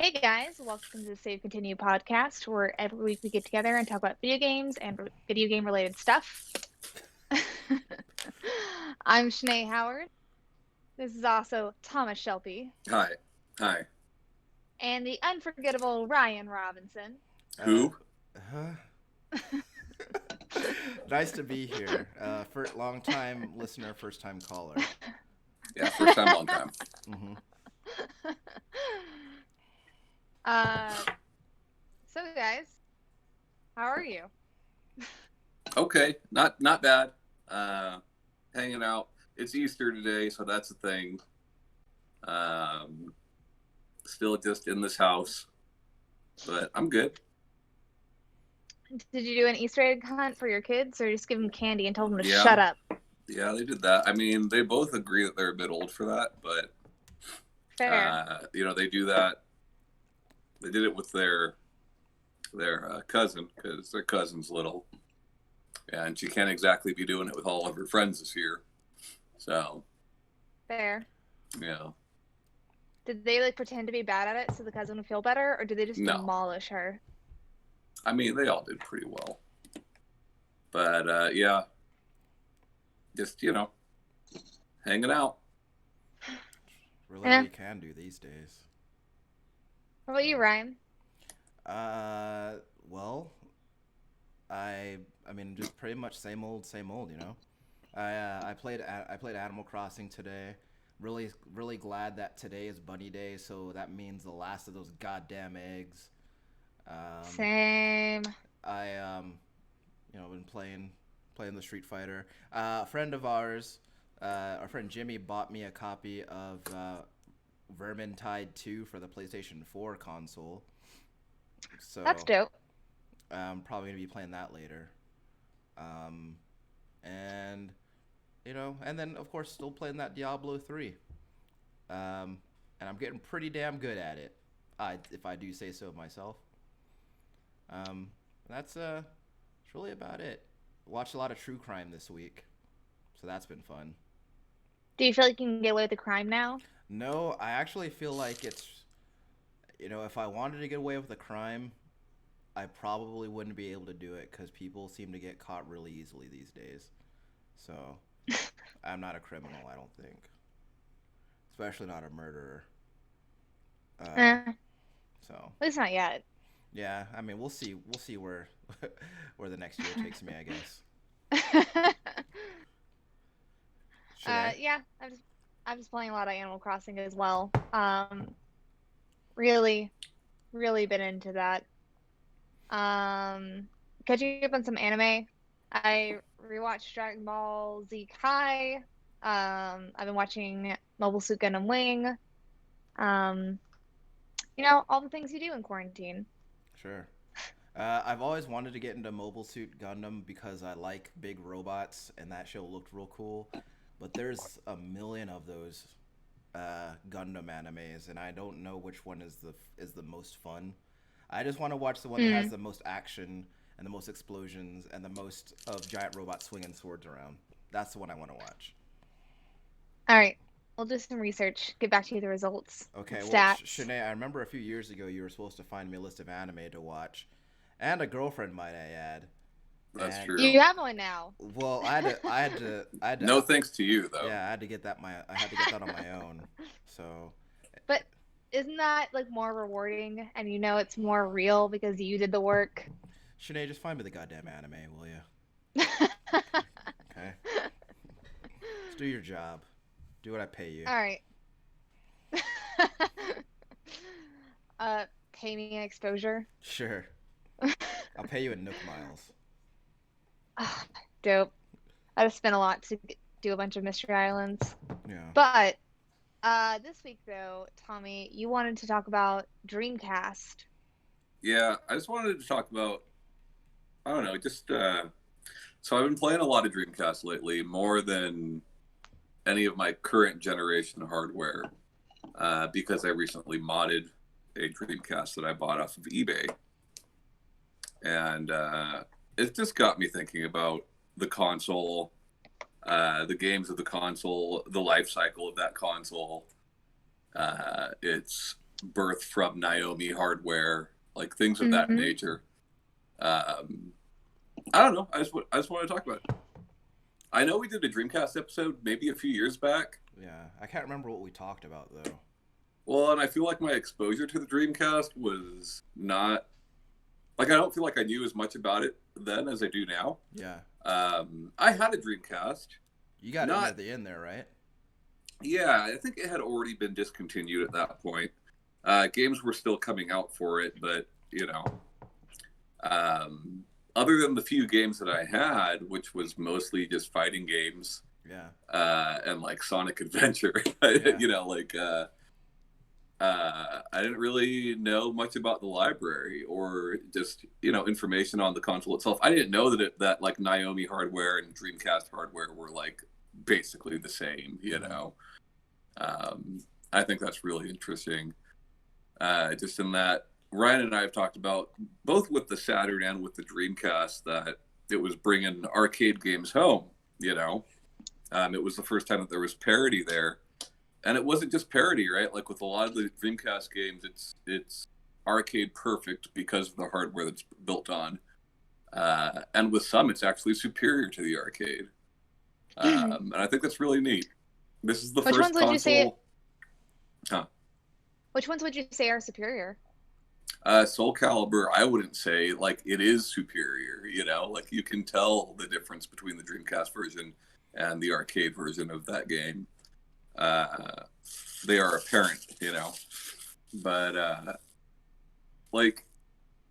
Hey guys, welcome to the Save Continue podcast, where every week we get together and talk about video games and video game related stuff. I'm Shanae Howard. This is also Thomas Shelby Hi. Hi. and the unforgettable Ryan Robinson. Who? Huh? Nice to be here. For long time listener, first time caller. Yeah, first time, long time. hmm uh, so guys, how are you? Okay, not bad. Hanging out. It's Easter today, so that's a thing. Still just in this house, but I'm good. Did you do an Easter egg hunt for your kids, or just give them candy and tell them to Yeah. shut up? Yeah, they did that. I mean, they both agree that they're a bit old for that, but Fair. they do that. They did it with their cousin because their cousin's little, and she can't exactly be doing it with all of her friends this year. So, Fair. yeah. Did they pretend to be bad at it so the cousin would feel better, or did they just No. demolish her? I mean, they all did pretty well. But, yeah, just, hanging out. Really all you can do these days. What about you, Ryan? Well, I mean, just pretty much same old, you know. I played Animal Crossing today. Really glad that today is Bunny Day, so that means the last of those goddamn eggs. Same. Been playing the Street Fighter. A friend of ours, our friend Jimmy, bought me a copy of Vermintide 2 for the PlayStation 4 console. So That's dope. I'm probably gonna be playing that later. And and then of course still playing that Diablo 3. And I'm getting pretty damn good at it. If I do say so myself. That's really about it. Watched a lot of true crime this week, so that's been fun. Do you feel like you can get away with the crime now? No, I actually feel like it's, if I wanted to get away with a crime, I probably wouldn't be able to do it because people seem to get caught really easily these days. So, I'm not a criminal, I don't think. Especially not a murderer. So. At least not yet. Yeah, I mean, we'll see where where the next year takes me, I guess. Yeah, I'm just playing a lot of Animal Crossing as well. Really been into that. Catching up on some anime. I rewatched Dragon Ball Z Kai. I've been watching Mobile Suit Gundam Wing. All the things you do in quarantine. Sure. I've always wanted to get into Mobile Suit Gundam because I like big robots, and that show looked real cool. But there's a million of those Gundam animes, and I don't know which one is the most fun. I just want to watch the one that has the most action and the most explosions and the most of giant robots swinging swords around. That's the one I want to watch. All right. We'll do some research. Get back to you the results. Okay, well, stats. Shanae, I remember a few years ago you were supposed to find me a list of anime to watch, and a girlfriend, might I add. That's true. You have one now. Well, I had to. No thanks to you, though. Yeah, I had to get that on my own. So. But isn't that more rewarding, and it's more real because you did the work? Shanae, just find me the goddamn anime, will you? Okay. Just do your job. Do what I pay you. All right. Pay me an exposure. Sure. I'll pay you in Nook miles. Dope. I just spent a lot to do a bunch of Mystery Islands. Yeah. But this week, though, Tommy, you wanted to talk about Dreamcast. Yeah, I just wanted to talk about, I don't know, just, so I've been playing a lot of Dreamcast lately, more than any of my current generation hardware, because I recently modded a Dreamcast that I bought off of eBay. And it just got me thinking about the console, the games of the console, the life cycle of that console. Its birthed from Naomi hardware, like things of that Mm-hmm. nature. I don't know. I just want to talk about it. I know we did a Dreamcast episode maybe a few years back. Yeah, I can't remember what we talked about though. Well, and I feel like my exposure to the Dreamcast was not like I don't feel like I knew as much about it then as I do now. Yeah. I had a Dreamcast. You got Not- it at the end there, right? Yeah, I think it had already been discontinued at that point. Games were still coming out for it, but you know, other than the few games that I had, which was mostly just fighting games, Yeah. and like Sonic Adventure, Yeah. you know, like I didn't really know much about the library or just information on the console itself. I didn't know that like Naomi hardware and Dreamcast hardware were like basically the same. I think that's really interesting. Just in that Ryan and I have talked about both with the Saturn and with the Dreamcast that it was bringing arcade games home. It was the first time that there was parity there. And it wasn't just parity, right? Like with a lot of the Dreamcast games, it's arcade perfect because of the hardware that's built on. And with some, it's actually superior to the arcade. And I think that's really neat. This is the Which first ones would you say? Huh. Which ones would you say are superior? Soul Calibur, I wouldn't say like it is superior. Like you can tell the difference between the Dreamcast version and the arcade version of that game. They are apparent, but like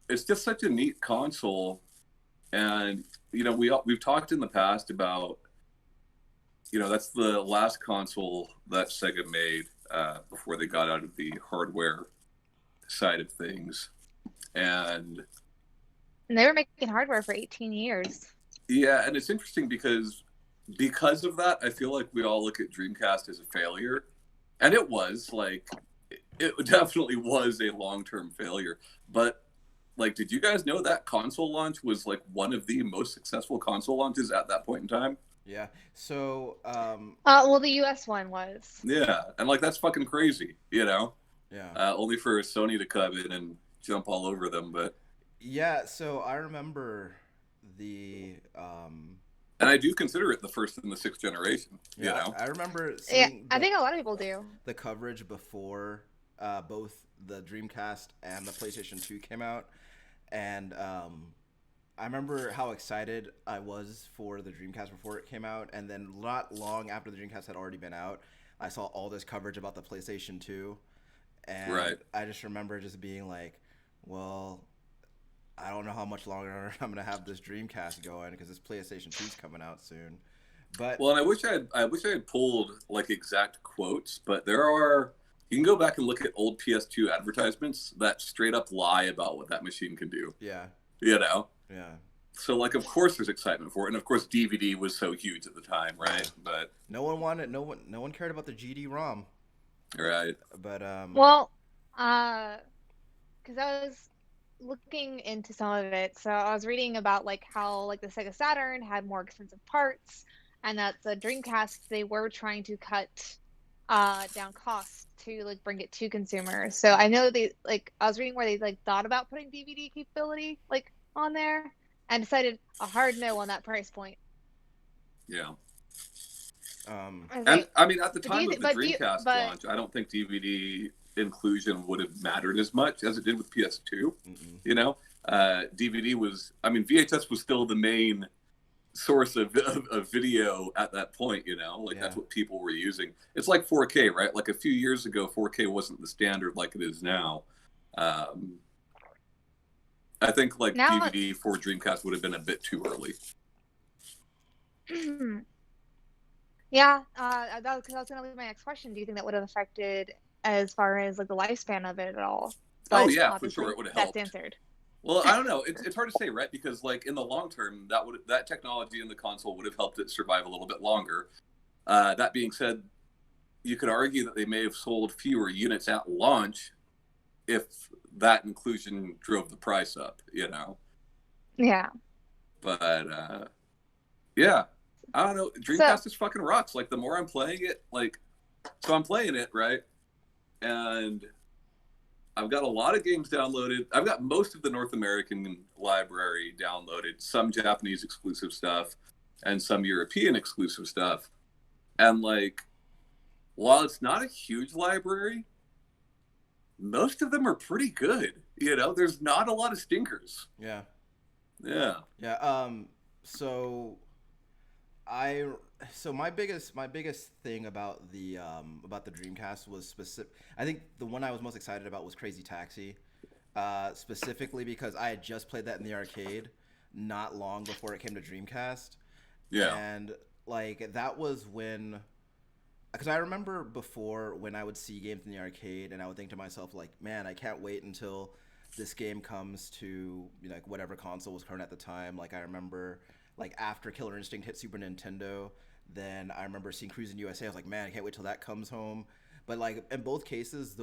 it's just such a neat console, and we've talked in the past about that's the last console that Sega made before they got out of the hardware side of things, and they were making hardware for 18 years. Yeah, and it's interesting because of that, I feel like we all look at Dreamcast as a failure, and it was like it definitely was a long-term failure. But like, did you guys know that console launch was like one of the most successful console launches at that point in time? Yeah. So. Well, the U.S. one was. Yeah, and like that's fucking crazy, Yeah. Only for Sony to come in and jump all over them, but. Yeah. So I remember the. And I do consider it the first in the sixth generation. Yeah, I remember Yeah, seeing I think a lot of people do. the coverage before both the Dreamcast and the PlayStation 2 came out, and I remember how excited I was for the Dreamcast before it came out, and then not long after the Dreamcast had already been out, I saw all this coverage about the PlayStation 2, and Right. I just remember just being like, well, I don't know how much longer I'm gonna have this Dreamcast going because this PlayStation 2's coming out soon. But Well, and I wish I had pulled like exact quotes, but you can go back and look at old PS2 advertisements that straight up lie about what that machine can do. yeah, Yeah. so like of course there's excitement for it, and of course DVD was so huge at the time, right? But no one cared about the GD-ROM. right. But Well, because I was looking into some of it, so I was reading about like how like the Sega Saturn had more expensive parts, and that the Dreamcast they were trying to cut down costs to like bring it to consumers. So I know I was reading where they like thought about putting DVD capability like on there and decided a hard no on that price point. Yeah. I was And like, I mean, at the time of the but Dreamcast launch, I don't think DVD inclusion would have mattered as much as it did with PS2. DVD was, I mean, VHS was still the main source of video at that point, that's what people were using. It's like 4K, right? Like a few years ago, 4K wasn't the standard like it is now. I think like Now DVD for Dreamcast would have been a bit too early. Yeah, that was going to be my next question. Do you think that would have affected as far as like the lifespan of it at all? Oh But yeah, for obviously, sure it would have that's helped. answered. Well, I don't know. It's hard to say, right? Because like in the long term, that technology in the console would have helped it survive a little bit longer. That being said, you could argue that they may have sold fewer units at launch if that inclusion drove the price up, Yeah. But yeah, I don't know. Dreamcast just fucking rocks. Like the more I'm playing it, like, so I'm playing it, right? And I've got a lot of games downloaded. I've got most of the North American library downloaded, some Japanese exclusive stuff, and some European exclusive stuff. And like, while it's not a huge library, most of them are pretty good. You know, there's not a lot of stinkers. Yeah. Yeah. Yeah. So I my biggest thing about the Dreamcast was specific. I think the one I was most excited about was Crazy Taxi, specifically because I had just played that in the arcade not long before it came to Dreamcast, Yeah. and like that was when, because I remember before when I would see games in the arcade and I would think to myself like, man, I can't wait until this game comes to, like whatever console was current at the time. Like I remember like after Killer Instinct hit Super Nintendo, then I remember seeing Cruis'n USA. I was like, man, I can't wait till that comes home. But like in both cases,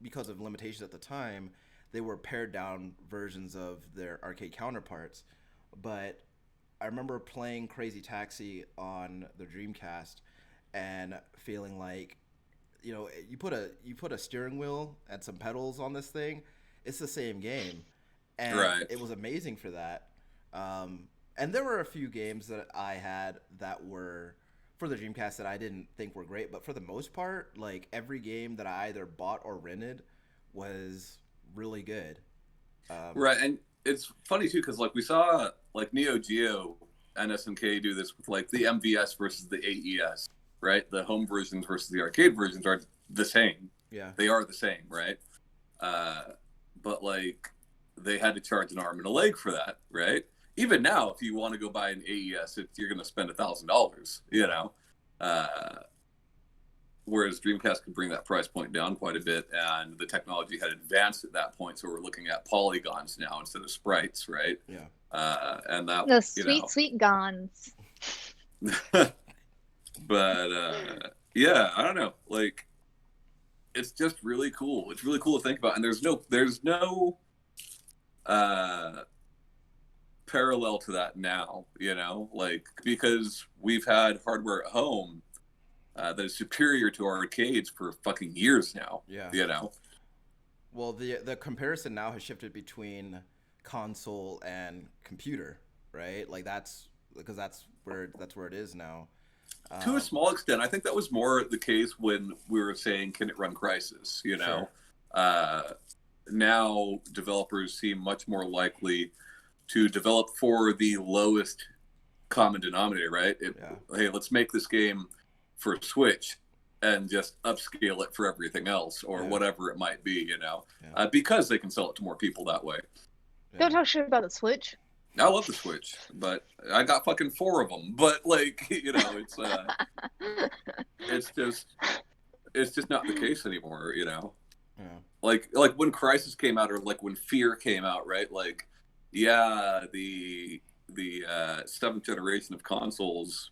because of limitations at the time, they were pared down versions of their arcade counterparts. But I remember playing Crazy Taxi on the Dreamcast and feeling like, you put a steering wheel and some pedals on this thing, it's the same game, and Right. it was amazing for that. And there were a few games that I had that were for the Dreamcast that I didn't think were great, but for the most part, like every game that I either bought or rented was really good. Um, Right. And it's funny too, because like we saw like Neo Geo and SNK do this with like the MVS versus the AES, right? The home versions versus the arcade versions are the same. yeah, They are the same, right? Uh, but like they had to charge an arm and a leg for that, right? Even now, if you want to go buy an AES, you're going to spend $1,000, you yeah, know. Uh, Whereas Dreamcast could bring that price point down quite a bit, and the technology had advanced at that point, so we're looking at polygons now instead of sprites, right? yeah. And that, Those you sweet, know, sweet gons. but yeah, I don't know. Like, it's just really cool. It's really cool to think about, and there's no uh, parallel to that now. You know, like because we've had hardware at home that is superior to arcades for fucking years now. Yeah. You know, Well, the comparison now has shifted between console and computer, right? Like that's because that's where it is now. to a Um, small extent, I think that was more the case when we were saying, "Can it run Crisis?" You sure. know, uh, now developers seem much more likely to develop for the lowest common denominator, right? Yeah. Hey, let's make this game for Switch and just upscale it for everything else or Yeah. whatever it might be, you know, Yeah. because they can sell it to more people that way. Yeah. Don't talk shit about the Switch. I love the Switch, but I got fucking four of them. But like, it's just it's just not the case anymore, you know. Yeah. Like when Crisis came out, or like when Fear came out, right? Like, yeah, the seventh generation of consoles.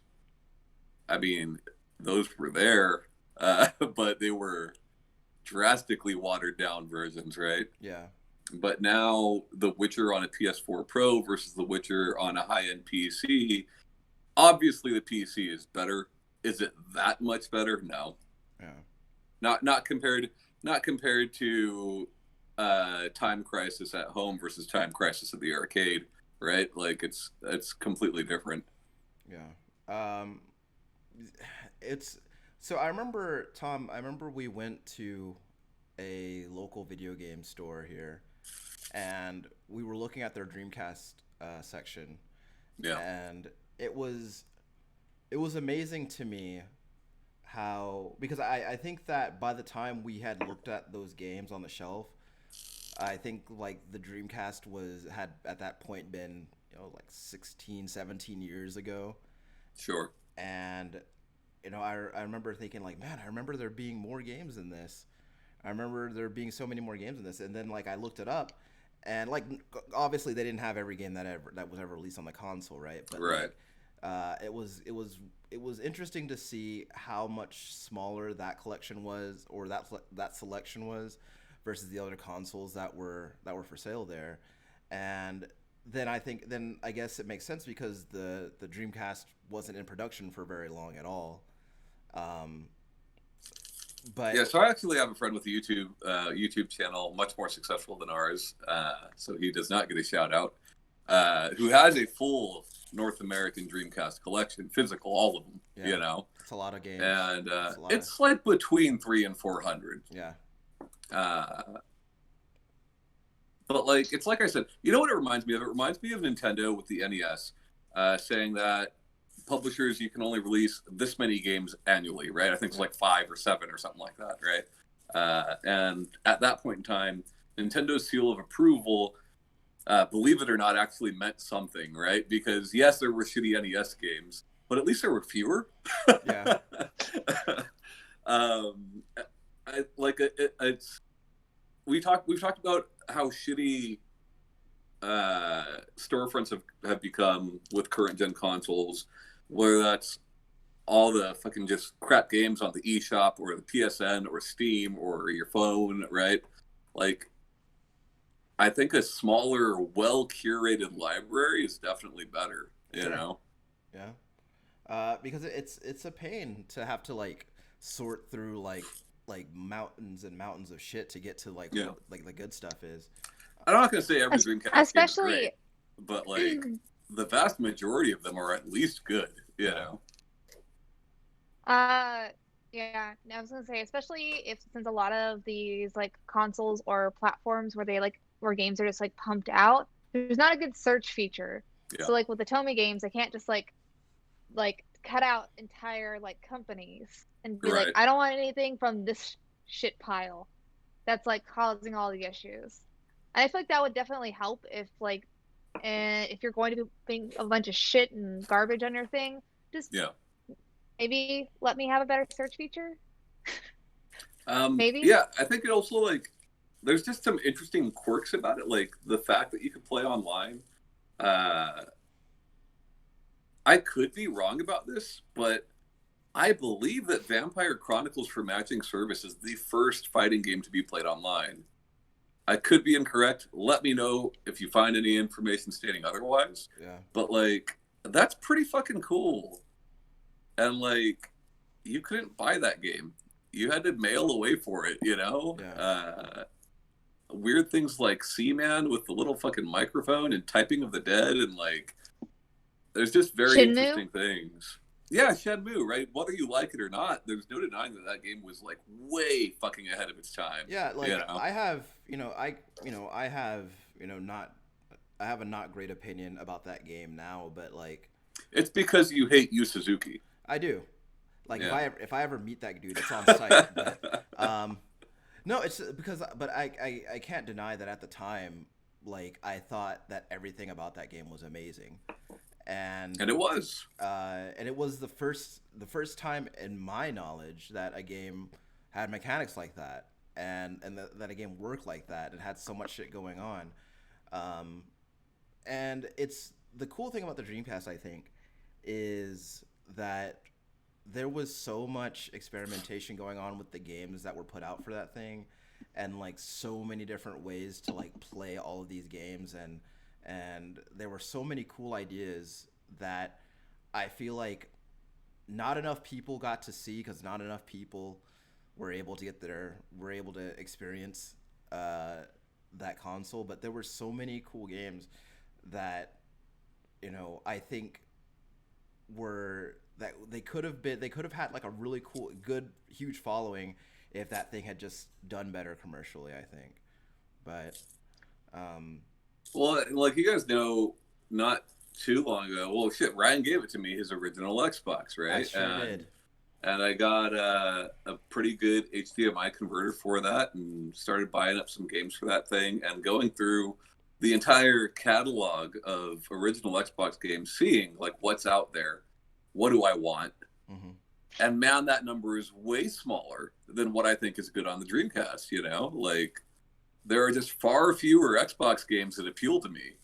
I mean, those were there, but they were drastically watered down versions, right? Yeah. But now The Witcher on a PS4 Pro versus The Witcher on a high-end PC. Obviously, the PC is better. Is it that much better? No, Yeah. not compared to Time Crisis at home versus Time Crisis at the arcade, right? Like it's completely different. Yeah. Um, it's so I remember Tom. I remember we went to a local video game store here, and we were looking at their Dreamcast section, Yeah, and it was it was amazing to me how, because I think that by the time we had looked at those games on the shelf, I think like the Dreamcast had at that point been, like 16, 17 years ago. sure. And I remember thinking like, man, I remember there being more games than this. I remember there being so many more games than this. And then like I looked it up, and like obviously they didn't have every game that was ever released on the console, right? But Right. like it was interesting to see how much smaller that collection was, or that selection was, versus the other consoles that were for sale there. And then I guess it makes sense because the Dreamcast wasn't in production for very long at all. Um, But Yeah, so I actually have a friend with a YouTube channel much more successful than ours, so he does not get a shout out, who has a full North American Dreamcast collection, physical, all of them, yeah, it's a lot of games. and It's a lot of it's like between 300 and 400. yeah, Uh, but like, it's like I said, you know what it reminds me of? It reminds me of Nintendo with the NES, saying that publishers, you can only release this many games annually, right? I think it's like 5 or 7 or something like that, right? And at that point in time, Nintendo's seal of approval, believe it or not, actually meant something, right? Because yes, there were shitty NES games, but at least there were fewer. yeah, um, it's we've talked about how shitty storefronts have become with current gen consoles, whether that's all the fucking just crap games on the eShop or the PSN or Steam or your phone, right? Like, I think a smaller, well curated library is definitely better, you sure, know? yeah. Because it's a pain to have to like sort through like mountains and mountains of shit to get to like Yeah. what like the good stuff is. I'm not going to say every Dreamcast game is great, Especially, but like the vast majority of them are at least good, you Yeah. know? yeah, I was gonna say, especially if since a lot of these like consoles or platforms where they like where games are just like pumped out, there's not a good search feature. Yeah. So like with the Tomy games, I can't just like cut out entire like companies and be like, Right. I don't want anything from this shit pile that's like causing all the issues. And I feel like that would definitely help if like if you're going to be putting a bunch of shit and garbage on your thing, just Yeah. maybe let me have a better search feature. Maybe. Yeah, I think it also like there's just some interesting quirks about it, like the fact that you could play online. Uh, I could be wrong about this, but I believe that Vampire Chronicles for Matching Service is the first fighting game to be played online. I could be incorrect. Let me know if you find any information stating otherwise. Yeah. But like, that's pretty fucking cool. And like, you couldn't buy that game. You had to mail away for it, you know? Yeah. Weird things like Seaman with the little fucking microphone and Typing of the Dead, and like, there's just very Shenmue? interesting things. Yeah, Shenmue, right? Whether you like it or not, there's no denying that that game was like way fucking ahead of its time. Yeah, like You know? I have, I have, not I have a not great opinion about that game now, but like It's because you hate Yu Suzuki. I do. Like Yeah. if I ever meet that dude, it's on site. But no, it's because but I can't deny that at the time, like I thought that everything about that game was amazing, and And it was. and it was the first time in my knowledge that a game had mechanics like that, and that a game worked like that. It had so much shit going on, um, and it's the cool thing about the Dreamcast, I think, is that there was so much experimentation going on with the games that were put out for that thing, and like so many different ways to like play all of these games, and there were so many cool ideas that I feel like not enough people got to see because not enough people were able to experience that console. But there were so many cool games that I think were that they could have had like a really cool, good, huge following if that thing had just done better commercially, I think. But Well, like you guys know, not too long ago, well, shit, Ryan gave it to me, his original Xbox, I right? sure did. And I got a pretty good HDMI converter for that and started buying up some games for that thing and going through the entire catalog of original Xbox games, seeing like what's out there, what do I want? Hmm. And man, that number is way smaller than what I think is good on the Dreamcast, you know? Like, there are just far fewer Xbox games that appeal to me.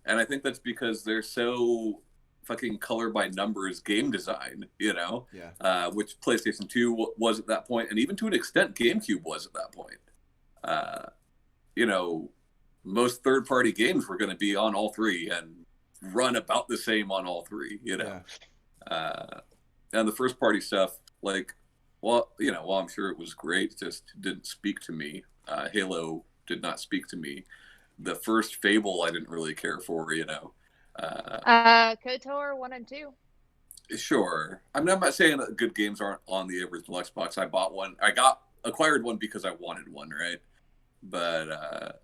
And I think that's because they're so fucking color by numbers game design, you know? Yeah. Which PlayStation 2 was at that point, and even to an extent, GameCube was at that point. Uh, you know, most third party games were going to be on all three and run about the same on all three, you know? Yeah. And the first party stuff, like, Well, while I'm sure it was great, it just didn't speak to me. Halo did not speak to me. The first Fable I didn't really care for. Uh, KOTOR 1 and 2. sure. I mean, I'm not saying that good games aren't on the original Xbox. I bought one. Acquired one because I wanted one, right? But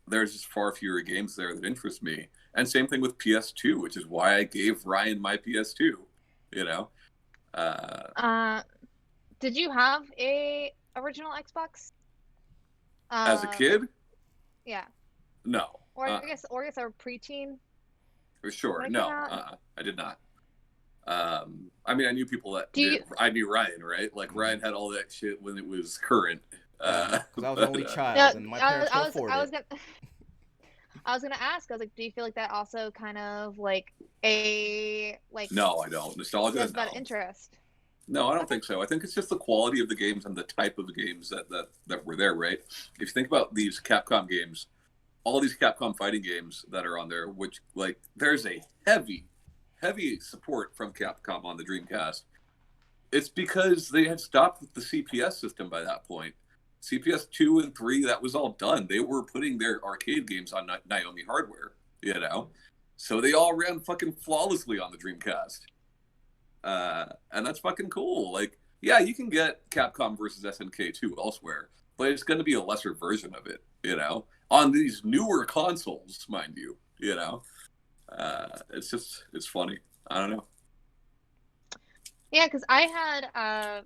there's just far fewer games there that interest me. And same thing with PS2, which is why I gave Ryan my PS2. You know, uh, Did you have a original Xbox? as a Like, kid, yeah, no. or I guess a preteen For sure, when it came no. out. I did not. I mean, I knew people that Do did. you? I knew Ryan, right? Like Ryan had all that shit when it was current. Yeah, because I was an only No, child and my parents could afford I it. was gonna I was gonna ask. I was like, do you feel like that also kind of like a like No, I don't. Nostalgia, says about no. interest? No, I don't Okay. think so. I think it's just the quality of the games and the type of games that were there, right? If you think about these Capcom games, all these Capcom fighting games that are on there, which like there's a heavy support from Capcom on the Dreamcast. It's because they had stopped with the CPS system by that point. CPS 2 and 3, that was all done. They were putting their arcade games on Naomi hardware, you know? So they all ran fucking flawlessly on the Dreamcast. And that's fucking cool. Like, yeah, you can get Capcom versus SNK 2 elsewhere, but it's going to be a lesser version of it, on these newer consoles, mind you. It's funny. I don't know. Yeah, because I had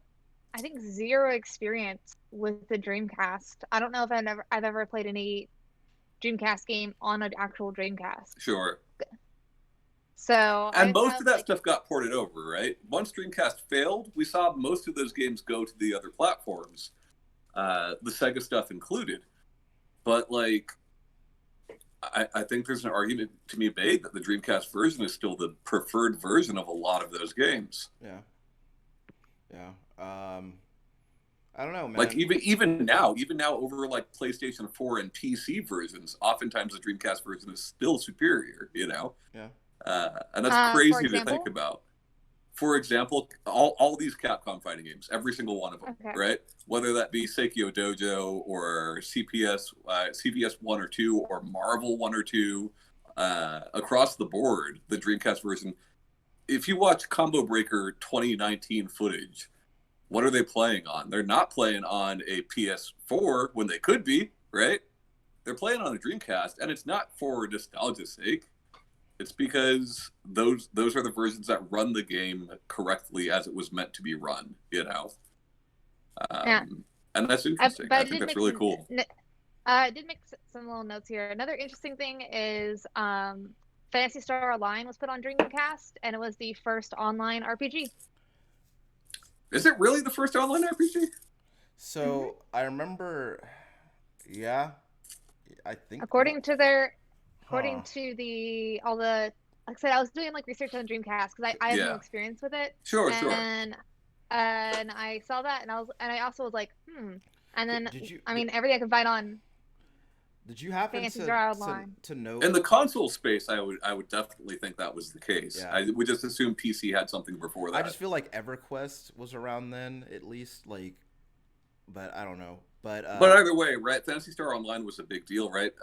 I think zero experience with the Dreamcast. I don't know if I've ever played any Dreamcast game on an actual Dreamcast. Sure. So And I most have of that like stuff got ported over, right? Once Dreamcast failed, we saw most of those games go to the other platforms, the Sega stuff included. But like, I think there's an argument to be made that the Dreamcast version is still the preferred version of a lot of those games. Yeah, yeah. I don't know, Like man. even now, over like PlayStation 4 and PC versions, oftentimes the Dreamcast version is still superior. Yeah. And that's for crazy to think example. about. For example, all these Capcom fighting games, every single one of them, Okay. right? Whether that be Seikyo Dojo or CPS 1 or 2 or Marvel 1 or 2, across the board, the Dreamcast version. If you watch Combo Breaker 2019 footage, what are they playing on? They're not playing on a PS4 when they could be, right? They're playing on a Dreamcast, and it's not for nostalgia's sake. It's because those are the versions that run the game correctly as it was meant to be run. Yeah. And that's interesting. But I I think did that's make really cool. I did make some little notes here. Another interesting thing is Phantasy Star Online was put on Dreamcast, and it was the first online RPG. Is it really the first online RPG? Hmm. So I remember, yeah, I think, According to their, according huh? to all the, like I said, I was doing like research on Dreamcast because I have no Yeah. experience with it, Sure. and I saw that, and I also was like, and then Did you I mean everything I could find on did you happen Phantasy to Star to Online. to know? In the console space, I would definitely think that was the case. Yeah, I would just assume PC had something before I just that. feel like EverQuest was around then, at least. Like, but I don't know. But But either way, right? Fantasy Star Online was a big deal, right?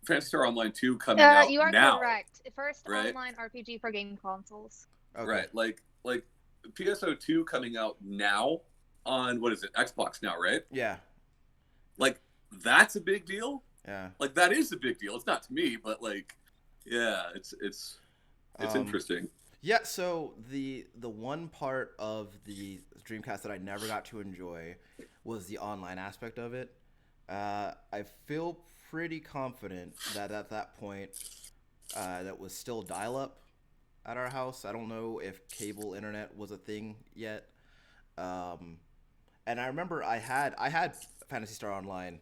Fantasy Star Online 2 coming out You are now, correct. First right? online RPG for game consoles. okay, Right. Like PSO2 coming out now on what is it? Xbox now, right? yeah, Like that's a big deal. yeah. Like that is a big deal. It's not to me, but like yeah, it's Um, interesting. yeah. So the one part of the Dreamcast that I never got to enjoy was the online aspect of it. I feel pretty confident that at that point, that was still dial up at our house. I don't know if cable internet was a thing yet. Um, and I remember I had Fantasy Star Online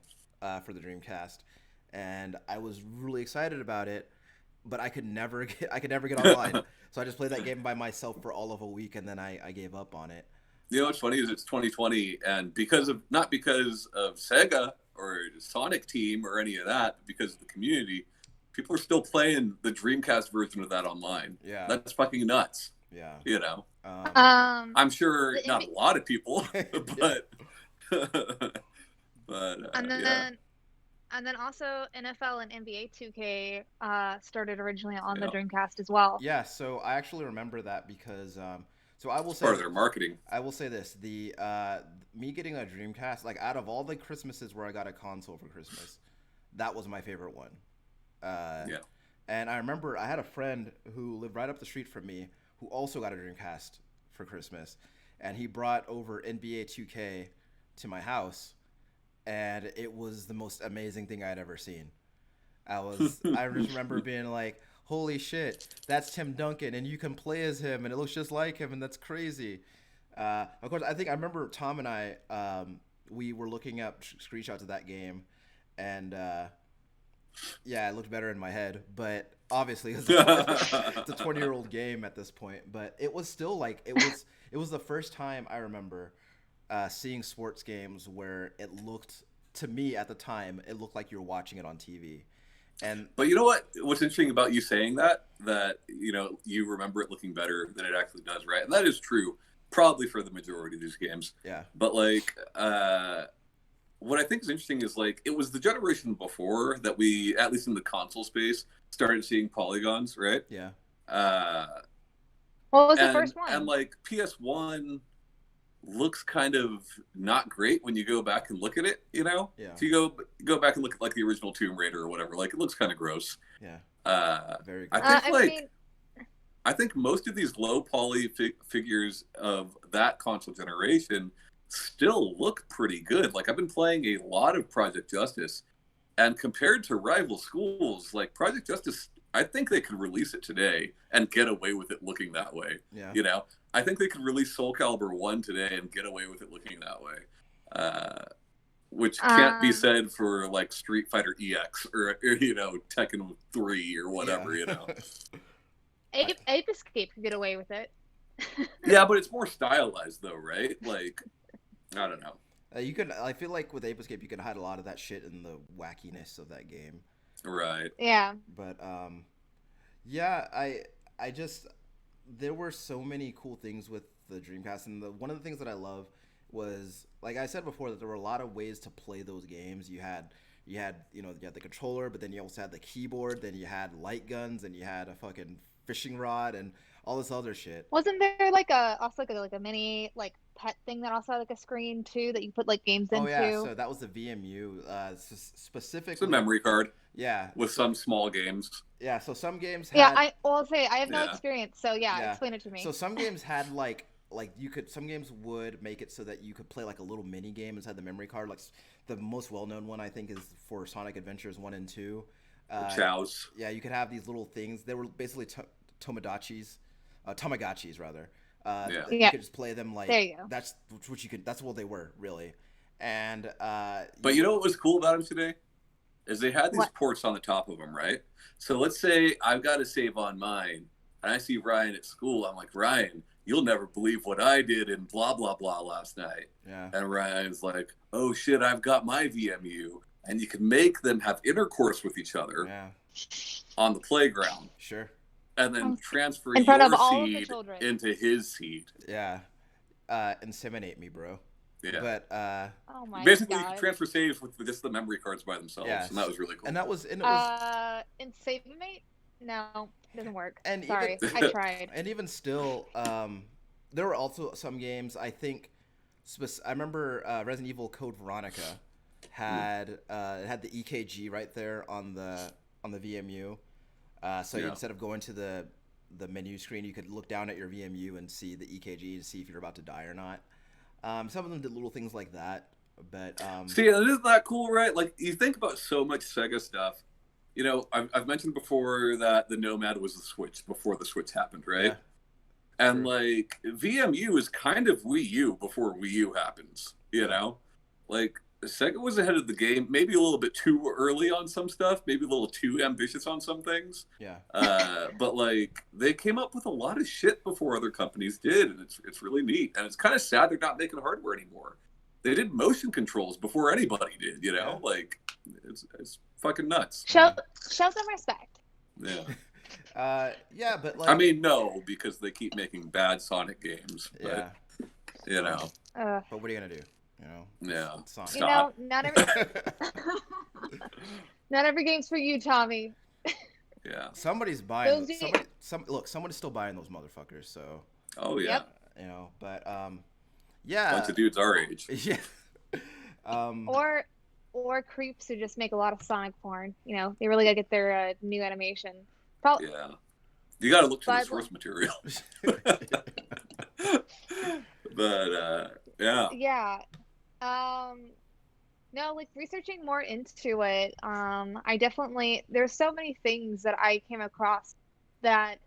for the Dreamcast, and I was really excited about it. But I could never get online, so I just played that game by myself for all of a week, and then I gave up on it. What's funny is it's 2020, and not because of Sega or Sonic Team or any of that, but because of the community, people are still playing the Dreamcast version of that online. Yeah, That's fucking nuts. yeah. You know. I'm sure The not NBA, a lot of people, Yeah. but and yeah, then also NFL and NBA 2K started originally on the yeah, Dreamcast as well. Yeah, so I actually remember that because so I will it's part say of their marketing. this, the me getting a Dreamcast, like out of all the Christmases where I got a console for Christmas, that was my favorite one. Uh Yeah. and I remember I had a friend who lived right up the street from me who also got a Dreamcast for Christmas, and he brought over NBA 2K to my house, and it was the most amazing thing I'd ever seen. I just remember being like, "Holy shit, that's Tim Duncan, and you can play as him, and it looks just like him, and that's crazy." Of course, I think I remember Tom and I we were looking up screenshots of that game, and yeah, it looked better in my head, but obviously it's a 20-year-old game at this point. But it was still like it was the first time I remember seeing sports games where it looked to me at the time it looked like you were watching it on TV. And But you know what? What's interesting about you saying that, you remember it looking better than it actually does, right? And that is true, probably for the majority of these games. yeah, But like, what I think is interesting is like, it was the generation before that we, at least in the console space, started seeing polygons, right? yeah, Uh, What was the and first and one? like PS1 looks kind of not great when you go back and look at it. yeah, If you go back and look at like the original Tomb Raider or whatever, like it looks kind of gross. yeah. Uh, Very I gross. think I like mean, I think most of these low poly figures of that console generation still look pretty good. Like I've been playing a lot of Project Justice, and compared to rival schools, like Project Justice, I think they could release it today and get away with it looking that way. Yeah. You know, I think they could release Soul Calibur 1 today and get away with it looking that way. Which can't be um, said for like Street Fighter EX or Tekken 3 or Yeah. whatever. Ape Escape could get away with it. Yeah, but it's more stylized though, right? Like, I don't know. You can. I feel like with Ape Escape, you can hide a lot of that shit in the wackiness of that game. Right. Yeah. But yeah, I just there were so many cool things with the Dreamcast, and one of the things that I love was like I said before that there were a lot of ways to play those games. You had the controller, but then you also had the keyboard. Then you had light guns, and you had a fucking fishing rod, and all this other shit. Wasn't there like a also like a mini like pet thing that also had like a screen too that you put like games Oh yeah, into? so that was the VMU, It's a specifically. memory card Yeah, with some small games. yeah. So some games Yeah, had I'll say I have no Yeah. experience, so yeah, yeah. explain it to So me. some games had like you could some games would make it so that you could play like a little mini game inside the memory card. Like the most well known one I think is for Sonic Adventures 1 and 2. Or Uh, chows. yeah, you could have these little things. They were basically Tamagotchis rather. Yeah. You Yeah, could just play them there like you go. that's what you could. That's what they were really. And But you know what was cool about them today? Is they had these What? ports on the top of them, right? So let's say I've got to save on mine, and I see Ryan at school. I'm like, Ryan, you'll never believe what I did in blah blah blah last night. yeah, And Ryan's like, oh shit, I've got my VMU, and you can make them have intercourse with each other yeah, on the playground, sure, and then transfer In front of your all of the seed children. into his seed. yeah. Inseminate me, bro. Yeah. But Oh my Basically, you can God. transfer saves with just the memory cards by themselves, yes, and that was really cool. and it was In Save Mate? No, doesn't work. and Sorry, even I tried. and even still, there were also some games. I think, I remember Resident Evil Code Veronica had the EKG right there on the VMU. So Yeah. instead of going to the menu screen, you could look down at your VMU and see the EKG to see if you're about to die or not. Some of them did little things like that, but See, and isn't that cool, right? Like, you think about so much Sega stuff. I've mentioned before that the Nomad was the Switch before the Switch happened, right? yeah, And true. like VMU is kind of Wii U before Wii U happens, Like Sega was ahead of the game, maybe a little bit too early on some stuff, maybe a little too ambitious on some things. Yeah, But like they came up with a lot of shit before other companies did, and it's really neat. And it's kind of sad they're not making hardware anymore. They did motion controls before anybody did, Yeah. Like it's fucking nuts. Show some respect. Yeah. Yeah, but I like, mean, no, because they keep making bad Sonic games, but yeah. you know, Uh, But what are you gonna do? You know, yeah. it's Sonic. you know, Stop. not every not every game's for you, Tommy. Yeah. Somebody's buying Those somebody's still buying those motherfuckers. So Oh yeah. yep. but Bunch yeah, of dudes our age. yeah. um, Or or creeps who just make a lot of Sonic porn. You know, they really gotta get their new animation. Probably, Yeah. You got to look to the but source material. But yeah. yeah. Um, no, like researching more into it, I definitely there's so many things that I came across that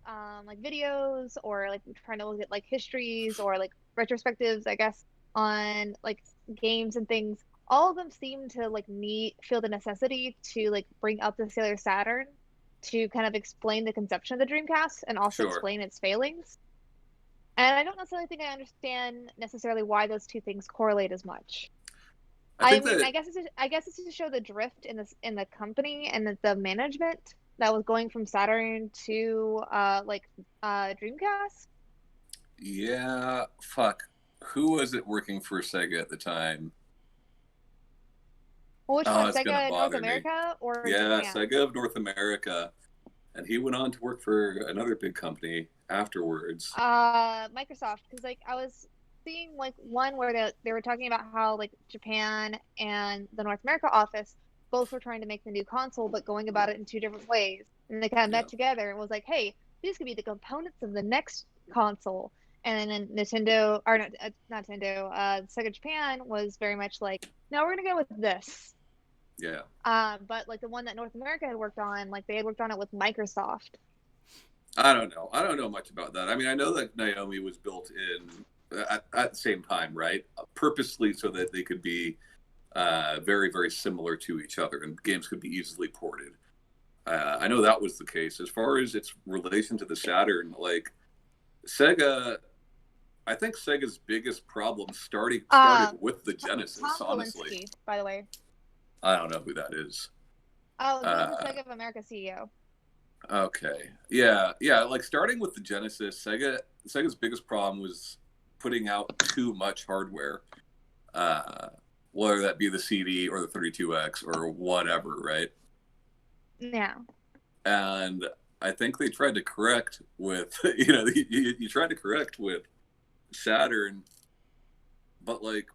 like videos or like trying to look at like histories or like retrospectives, I guess, on like games and things. All of them seem to like feel the necessity to like bring up the Sailor Saturn to kind of explain the conception of the Dreamcast and also Sure. explain its failings. And I don't necessarily think I understand necessarily why those two things correlate as much. I I think mean, that I guess it's to show the drift in the company and the management that was going from Saturn to Dreamcast. yeah, fuck. Who was it working for Sega at the time? Well, which Oh, one? it's gonna Sega North bother me. America or Yeah, Japan? Sega of North America, and he went on to work for another big company afterwards. Microsoft, because like I was seeing like one where they were talking about how like Japan and the North America office both were trying to make the new console, but going about it in two different ways. And they kind of Yeah. met together and was like, "Hey, these could be the components of the next console." And then Nintendo, or not Nintendo, Sega Japan was very much like, "No, we're gonna go with this." Yeah. But like the one that North America had worked on, like they had worked on it with Microsoft. I don't know. I don't know much about that. I mean, I know that Naomi was built in at the same time, right? Purposely so that they could be very, very similar to each other and games could be easily ported. I know that was the case. As far as its relation to the Saturn, like Sega, I think Sega's biggest problem started Uh, with the Genesis. Tom Honestly, Kalinske, by the way. I don't know who that is. Oh, he was the Uh, Sega of America CEO. okay, yeah, yeah. Like starting with the Genesis, Sega's biggest problem was putting out too much hardware, uh, whether that be the CD or the 32X or whatever, right? Yeah. And I think they tried to correct with you tried to correct with Saturn, but like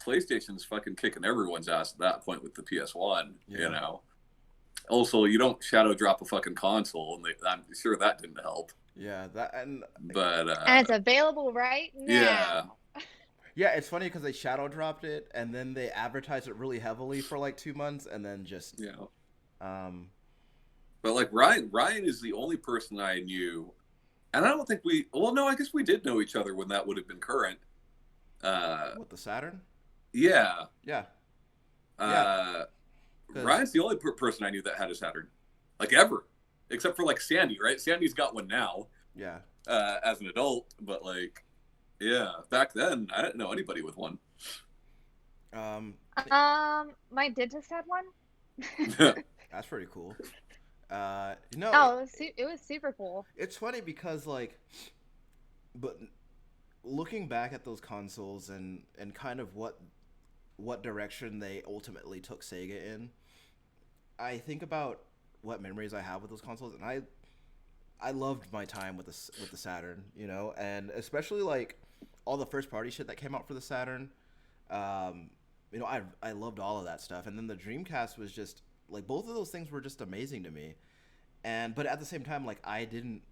PlayStation's fucking kicking everyone's ass at that point with the PS1. yeah, Also, you don't shadow drop a fucking console, and I'm sure that didn't help. yeah. That and But And it's available right yeah, now. yeah, it's funny because they shadow dropped it and then they advertised it really heavily for like 2 months and then just yeah. um But like Ryan is the only person I knew, and I don't think we. Well, no, I guess we did know each other when that would have been current. Uh, what, the Saturn? yeah. Yeah, yeah, Uh, because Ryan's the only person I knew that had a Saturn, like ever, except for like Sandy, right? Sandy's got one now, yeah. as an adult, but like, yeah, back then I didn't know anybody with one. Um, My dentist had one. that's pretty cool. You know, Oh, it was super cool. it's funny because like, but looking back at those consoles and kind of what direction they ultimately took Sega in, I think about what memories I have with those consoles, and I loved my time with the Saturn, you know, and especially like all the first party shit that came out for the Saturn. Um, you know, I loved all of that stuff, and then the Dreamcast was just like both of those things were just amazing to me. And but at the same time, like I didn't,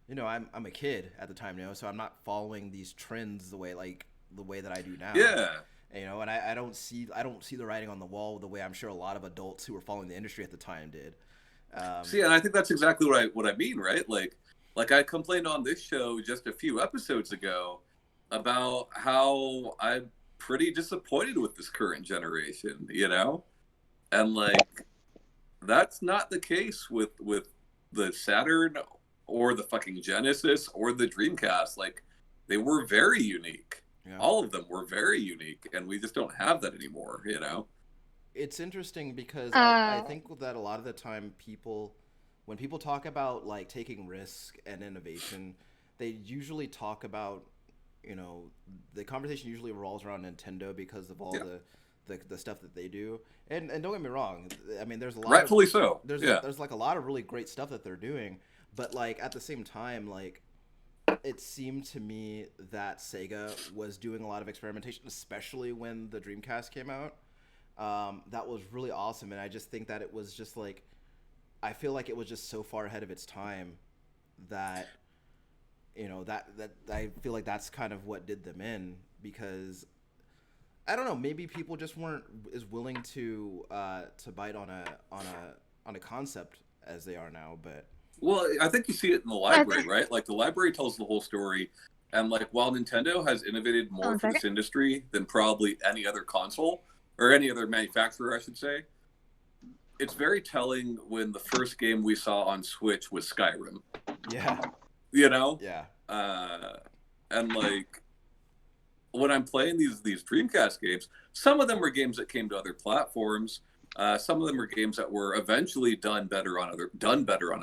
you know, I'm a kid at the time, you know, so I'm not following these trends the way that I do now. Yeah. You know, and I don't see the writing on the wall the way I'm sure a lot of adults who were following the industry at the time did. See, and I think that's exactly what I mean, right? Like I complained on this show just a few episodes ago about how I'm pretty disappointed with this current generation, and like that's not the case with the Saturn or the fucking Genesis or the Dreamcast. Like they were very unique. Yeah. All of them were very unique, and we just don't have that anymore. It's interesting because I Uh, think that a lot of the time people when people talk about like taking risk and innovation, they usually talk about, you know, the conversation usually revolves around Nintendo because of all Yeah, the stuff that they do. And don't get me wrong, I mean there's a lot of rightfully so. Yeah, there's like a lot of really great stuff that they're doing, but like at the same time, like it seemed to me that Sega was doing a lot of experimentation, especially when the Dreamcast came out. That was really awesome, and I just think that it was just like, I feel like it was just so far ahead of its time that, you know, that I feel like that's kind of what did them in, because I don't know, maybe people just weren't as willing to bite on a concept as they are now, but well, I think you see it in the I library, think, right? Like the library tells the whole story, and like while Nintendo has innovated more one for second. this industry than probably any other console or any other manufacturer, I should say, it's very telling when the first game we saw on Switch was Skyrim. yeah, You know, yeah, uh, and like when I'm playing these Dreamcast games, some of them were games that came to other platforms. Some of them were games that were eventually done better on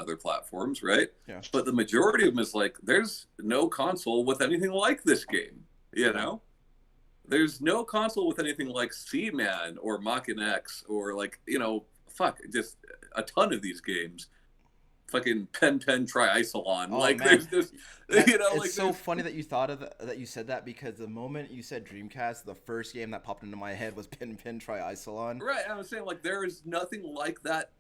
other platforms, right? yeah, But the majority of them is like, there's no console with anything like this game. You yeah. know, there's no console with anything like Seaman or Mach X or like, you know, fuck, just a ton of these games. Fucking Pen Triicelon. Oh Like man, there's just that you know, it's like so there's funny that you thought of that you said that, because the moment you said Dreamcast, the first game that popped into my head was Pin Triicelon. right. I was saying like there is nothing like that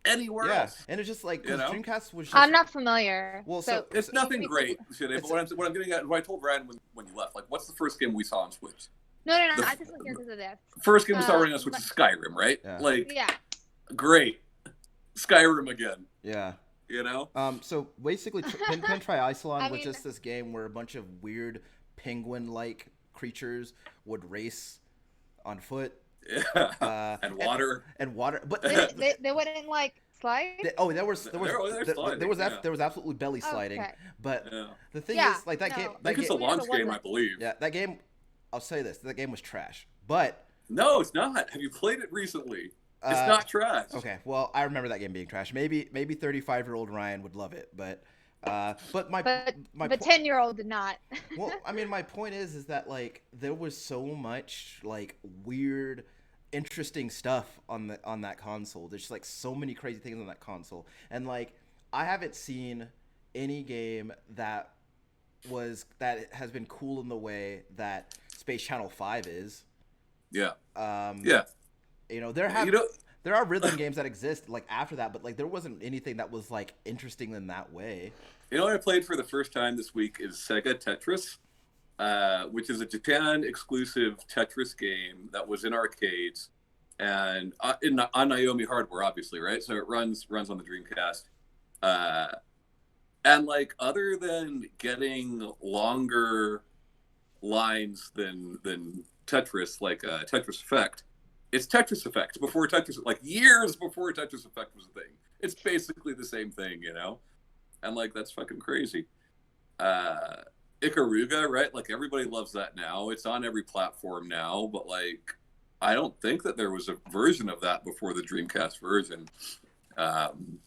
anywhere Yeah, else. and it's just like You because know, Dreamcast was I'm just, not familiar. well, So it's can nothing you great, Sinead, but it's what I'm getting at, what I told Ryan when you left, like, what's the first game we saw on Switch? no. The I just want to hear because of this. first game we saw Uh, running on Switch is Skyrim, right? yeah, Like, yeah. great, Skyrim again. yeah. You know? So basically, Pin Triicelon I was mean, just this game where a bunch of weird penguin-like creatures would race on foot, Yeah, uh, and and water. and water. But they wouldn't like slide. oh, They're sliding. Yeah, there was absolutely belly sliding. Okay. But yeah. the thing Yeah. is, like No. I that think game, it's a Weird if launch it game, I wasn't. believe. yeah, that game. I'll say this: that game was trash. But No, it's not. Have you played it recently? It's uh, not trash. okay, well, I remember that game being trash. Maybe 35-year-old Ryan would love it, but my But point. 10-year-old did not. Well, I mean, my point is that like there was so much like weird, interesting stuff on that console. There's like so many crazy things on that console, and like I haven't seen any game that has been cool in the way that Space Channel 5 is. Yeah, Um, yeah. you know, You know, there are rhythm games that exist like after that, but like there wasn't anything that was like interesting in that way. you know what I played for the first time this week is Sega Tetris, which is a Japan exclusive Tetris game that was in arcades and on Naomi hardware, obviously, right? So it runs on the Dreamcast. Uh, and like other than getting longer lines than Tetris, like Tetris Effect, it's Tetris Effect before Tetris, like years before Tetris Effect was a thing. It's basically the same thing, you know? And like that's fucking crazy. Uh Ikaruga, right? Like everybody loves that now. It's on every platform now, but like I don't think that there was a version of that before the Dreamcast version. Um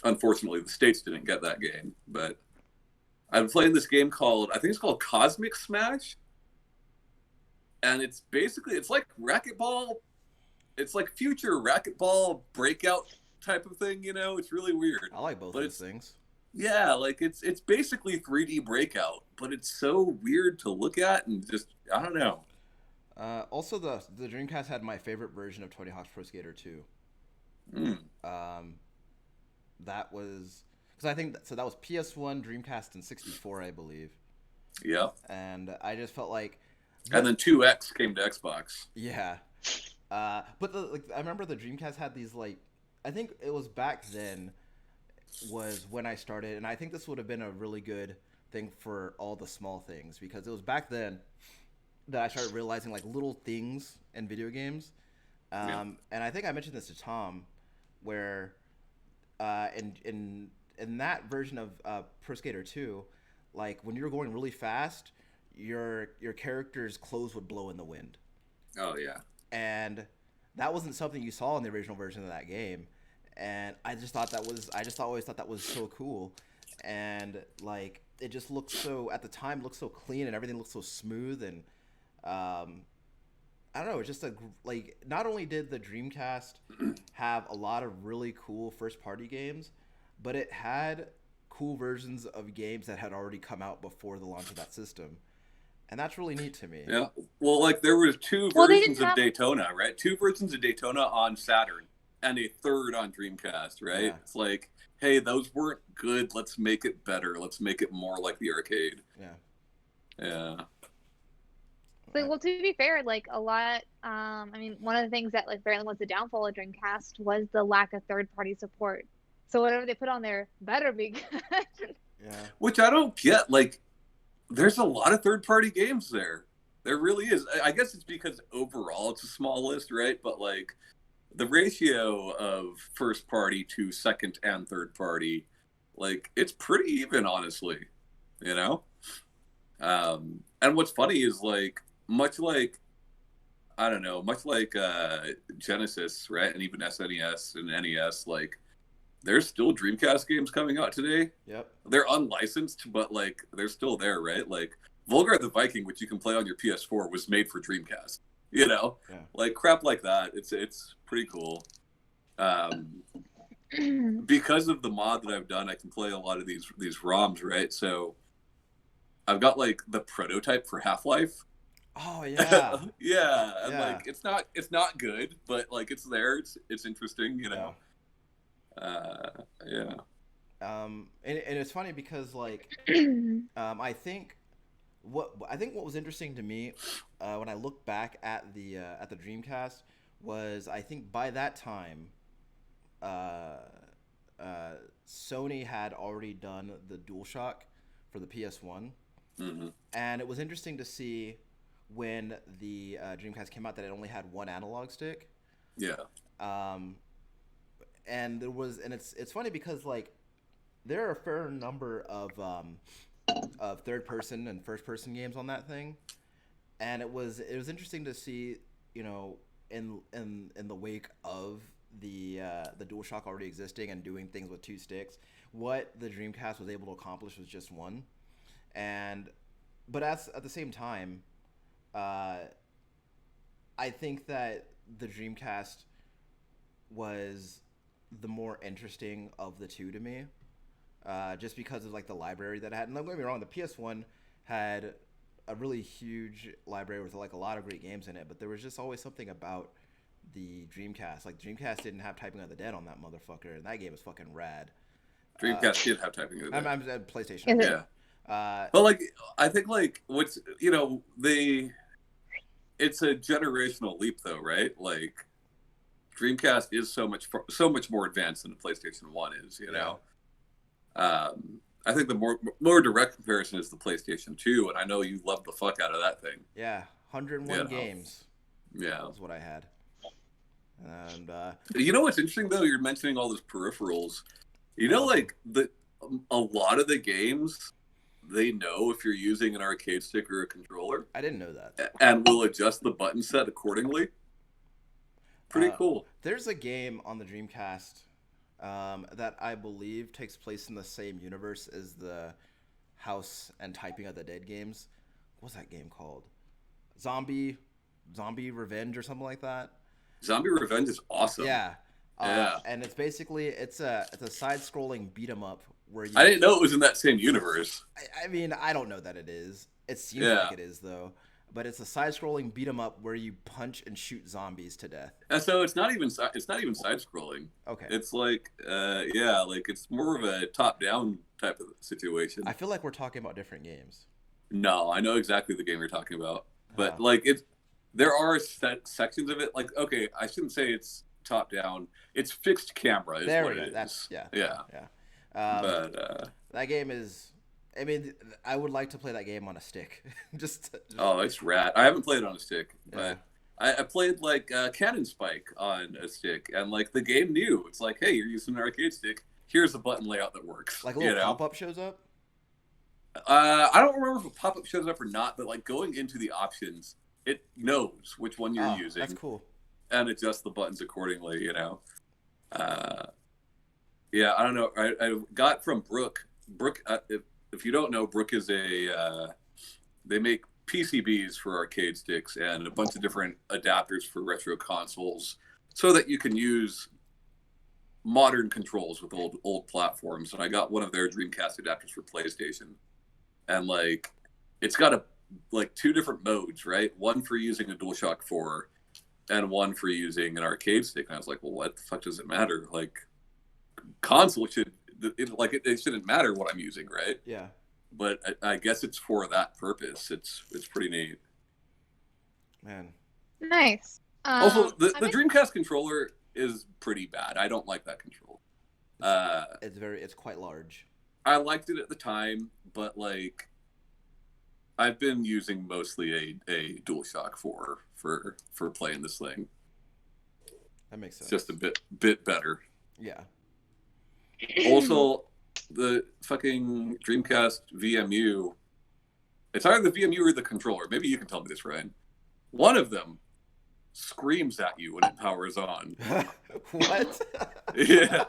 Unfortunately the States didn't get that game, but I'm playing this game called I think it's called Cosmic Smash. And it's basically it's like racquetball. It's like future racquetball breakout type of thing, you know? It's really weird. I like both But those it's things. yeah, like it's basically 3D breakout, but it's so weird to look at and just I don't know. Also, the Dreamcast had my favorite version of Tony Hawk's Pro Skater 2. Mm, Um, that was because I think so. That was PS1, Dreamcast, and 64, I believe. yeah. And I just felt like, And but then 2X came to Xbox. yeah. But like I remember the Dreamcast had these like, I think it was back then was when I started, and I think this would have been a really good thing for all the small things, because it was back then that I started realizing like little things in video games. Yeah. And I think I mentioned this to Tom, where in that version of Pro Skater 2, like when you were going really fast, your character's clothes would blow in the wind, Oh yeah. and that wasn't something you saw in the original version of that game. and I just always thought that was so cool, and like it just looked so at the time looked so clean and everything looked so smooth and um, I don't know, it's just like not only did the Dreamcast have a lot of really cool first party games, but it had cool versions of games that had already come out before the launch of that system, and that's really neat to me. Yeah. Well, like there was two Well, they didn't versions of have. Daytona, right? Two versions of Daytona on Saturn, and a third on Dreamcast, right? Yeah, It's like, hey, those weren't good. Let's make it better. Let's make it more like the arcade. yeah. Yeah. Like, well, to be fair, like a lot. I mean, one of the things that like apparently was the downfall of Dreamcast was the lack of third-party support. So whatever they put on there better be good. Yeah. Which I don't get. Like, there's a lot of third-party games there. There really is. I guess it's because overall it's a small list, right? But like the ratio of first party to second and third party, like it's pretty even, honestly. You know. And what's funny is like much like I don't know, much like Genesis, right, and even SNES and NES, like there's still Dreamcast games coming out today. Yep. They're unlicensed, but like they're still there, right? Like Volgar the Viking, which you can play on your PS4, was made for Dreamcast. You know, Yeah. like crap like that. It's pretty cool. Because of the mod that I've done, I can play a lot of these ROMs, right? So I've got like the prototype for Half-Life. Oh yeah. Yeah, and Yeah. like it's not good, but like it's there. It's interesting, you know. Yeah. And it's funny because like I think what was interesting to me when I look back at the Dreamcast was I think by that time uh, Sony had already done the DualShock for the PS1, Hmm. and it was interesting to see when the Dreamcast came out that it only had one analog stick. Yeah. Um, and there was and it's funny because like there are a fair number of third person and first person games on that thing, and it was interesting to see, you know, in the wake of the DualShock already existing and doing things with two sticks, what the Dreamcast was able to accomplish was just one, and but at the same time, uh, I think that the Dreamcast was the more interesting of the two to me, just because of like the library that it had. And don't get me wrong, the PS1 had a really huge library with like a lot of great games in it, but there was just always something about the Dreamcast. Like Dreamcast didn't have Typing of the Dead on that motherfucker, and that game was fucking rad. Dreamcast did have Typing of the Dead. I'm at PlayStation. Is it? Yeah. Uh, But like I think like what's you know, it's a generational leap though, right? Like Dreamcast is so much more advanced than the PlayStation 1 is, you know. I think the more direct comparison is the PlayStation 2, and I know you love the fuck out of that thing. yeah, 101 You know. games. Yeah. That's what I had. And You know what's interesting though? You're mentioning all those peripherals. You know, like a lot of the games, they know if you're using an arcade stick or a controller, I didn't know that. and will adjust the button set accordingly. Pretty cool. There's a game on the Dreamcast that I believe takes place in the same universe as the House and Typing of the Dead games. What's that game called? Zombie Revenge or something like that. Zombie Revenge is awesome. Yeah. Yeah. And it's basically it's a side-scrolling beat 'em up where you. I didn't know it was in that same universe. I mean, I don't know that it is. It seems Yeah. like it is though. But it's a side-scrolling beat 'em up where you punch and shoot zombies to death. And so it's not even side scrolling. Okay. It's like yeah, like it's more of a top down type of situation. I feel like we're talking about different games. No, I know exactly the game you're talking about. But Oh. like there are set sections of it. Like okay, I shouldn't say it's top down. It's fixed camera. Is There what we go. it is. That's yeah. Yeah. But that game is. I mean, I would like to play that game on a stick. just. Oh, it's rad. I haven't played it on a stick, Yeah. but I played like Cannon Spike on a stick, and like the game knew. It's like, hey, you're using an arcade stick. Here's a button layout that works. Like a little pop-up shows up. I don't remember if a pop-up shows up or not, but like going into the options, it knows which one you're using. That's cool. And adjust the buttons accordingly. You know. Yeah, I don't know. I got from Brook. Brook, if you don't know, Brook is they make PCBs for arcade sticks and a bunch of different adapters for retro consoles, so that you can use modern controls with old platforms. And I got one of their Dreamcast adapters for PlayStation, and like it's got a like two different modes, right? One for using a DualShock 4 and one for using an arcade stick. And I was like, well, what the fuck does it matter? Like console should it shouldn't matter what I'm using, right? Yeah. But I guess it's for that purpose. It's pretty neat. Man. Nice. Also, the I the meant Dreamcast controller is pretty bad. I don't like that controller. It's Uh, it's quite large. I liked it at the time, but like I've been using mostly a DualShock 4 for playing this thing. That makes It's sense. just a bit better. Yeah. Also, the fucking Dreamcast VMU. It's either the VMU or the controller. Maybe you can tell me this, Ryan. One of them screams at you when it powers on. What? Yeah.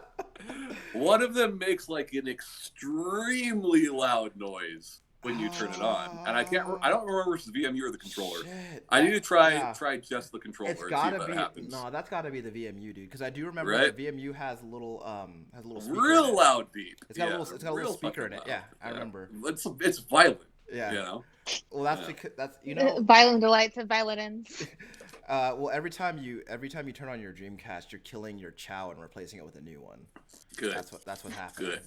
One of them makes like an extremely loud noise when you turn it on, and I don't remember if it's the VMU or the controller. Shit. I need to try Yeah. just the controller It's and see if gotta that be happens. no, that's gotta be the VMU, dude. Because I do remember Right? the VMU has a little speaker in Real it. loud beep. It's got Yeah, a little real speaker in fucking it. loud. Yeah, I Yeah. remember. It's violent. Yeah. You know. Well, that's Yeah. because that's violent delights and violent ends. well, every time you turn on your Dreamcast, you're killing your Chow and replacing it with a new one. Good. That's what happened.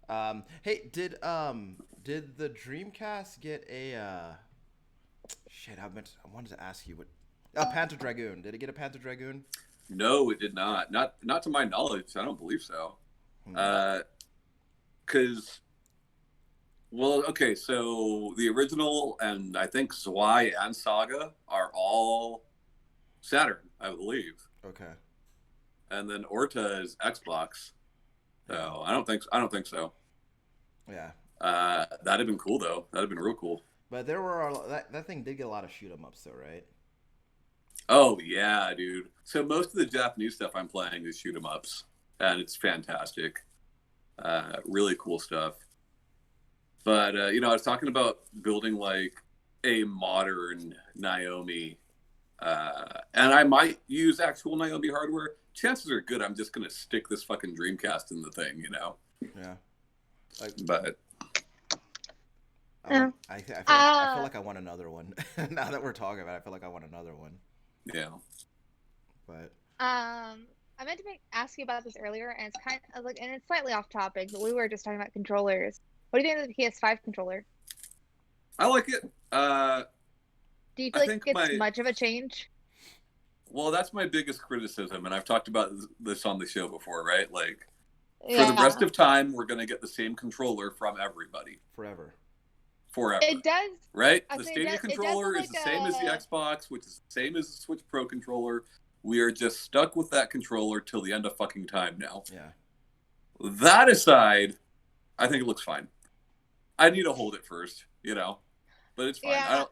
Good. Hey, did the Dreamcast get a shit? I wanted to ask you what. A Panta Dragoon. Did it get a Panta Dragoon? No, it did not. Not to my knowledge. I don't believe so. Hmm. Because well, okay, so the original and I think Zwei and Saga are all Saturn, I believe, Okay. and then Orta is Xbox. Yeah. So I don't think so. Yeah. That'd have been cool though. That'd have been real cool. But that thing did get a lot of shoot 'em ups though, right? Oh yeah, dude. So most of the Japanese stuff I'm playing is shoot 'em ups, and it's fantastic. Really cool stuff. But I was talking about building like a modern Naomi, and I might use actual Naomi hardware. Chances are good I'm just gonna stick this fucking Dreamcast in the thing. Yeah. Like But Yeah. I feel like I want another one. Now that we're talking about it, I feel like I want another one. yeah, But I meant to ask you about this earlier, and it's kind of like, and it's slightly off topic, but we were just talking about controllers. What do you think of the PS5 controller? I like it. Do you I feel like think it's much of a change? well, that's my biggest criticism, and I've talked about this on the show before, right? Like for the Yeah, rest of time, we're gonna get the same controller from everybody forever. forever. it does. Right? I The say Stadia it does controller look is the like same as the Xbox, which is the same as the Switch Pro controller. We are just stuck with that controller till the end of fucking time now. Yeah. That aside, I think it looks fine. I need to hold it first, but it's fine. Yeah,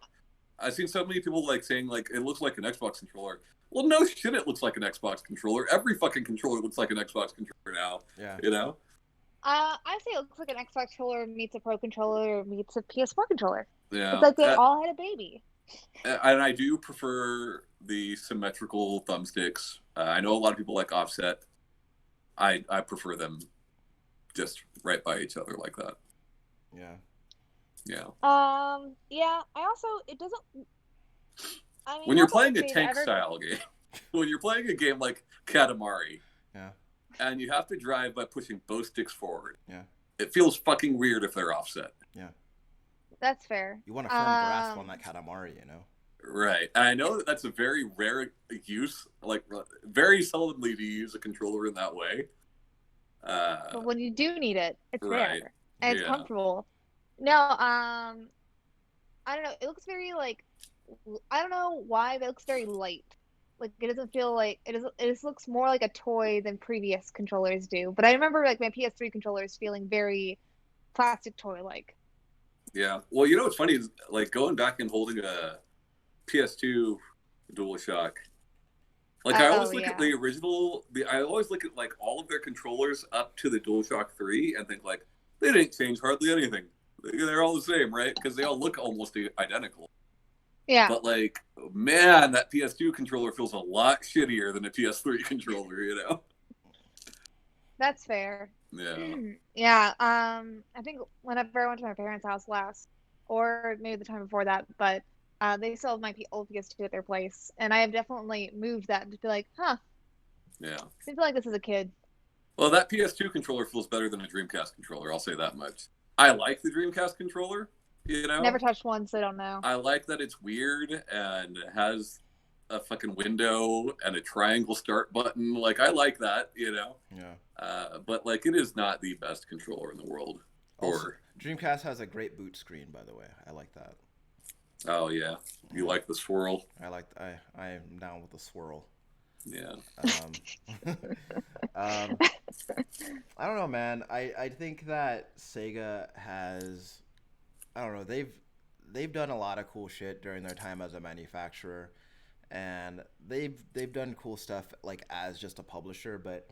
I've seen so many people like saying like it looks like an Xbox controller. Well, no shit, it looks like an Xbox controller. Every fucking controller looks like an Xbox controller now. Yeah. I say it looks like an Xbox controller meets a Pro controller meets a PS4 controller. Yeah. It's like they all had a baby. And I do prefer the symmetrical thumbsticks. I know a lot of people like offset. I prefer them just right by each other like that. Yeah. Yeah. Yeah. I also it doesn't. I mean, When you're not that playing a they've tank ever- style game, when you're playing a game like Katamari, Yeah. and you have to drive by pushing both sticks forward, Yeah. it feels fucking weird if they're offset. Yeah. That's fair. You want a firm grasp on that Katamari. Right. And I know that that's a very rare use, like very seldomly to use a controller in that way. But when you do need it, it's Right. there and it's Yeah. comfortable. No, I don't know. It looks very like I don't know why, but it looks very light. Like it doesn't feel like it is. It just looks more like a toy than previous controllers do. But I remember like my PS3 controllers feeling very plastic toy like. Yeah. Well, what's funny is like going back and holding a PS2 DualShock. Like I Oh always look at yeah. the original. I always look at like all of their controllers up to the DualShock 3 and think like they didn't change hardly anything. They're all the same, right? Because they all look almost identical. Yeah, But like, man, that PS2 controller feels a lot shittier than a PS3 controller. You know? that's fair. Yeah. Yeah, I think whenever I went to my parents' house last, or maybe the time before that, but they still have my old PS2 at their place, and I have definitely moved that to be like, huh, Yeah. I feel like this is a kid. Well, that PS2 controller feels better than a Dreamcast controller. I'll say that much. I like the Dreamcast controller. You Never know, touched one, so I don't know. I like that it's weird and it has a fucking window and a triangle start button. Like I like that. You know, Yeah. but like it is not the best controller in the world. Also, Or Dreamcast has a great boot screen, by the way. I like that. oh yeah, you Yeah. like the swirl? I am down with the swirl. Yeah. Um, um, I don't know, man. I think that Sega has, I don't know, they've done a lot of cool shit during their time as a manufacturer, and they've done cool stuff like as just a publisher. But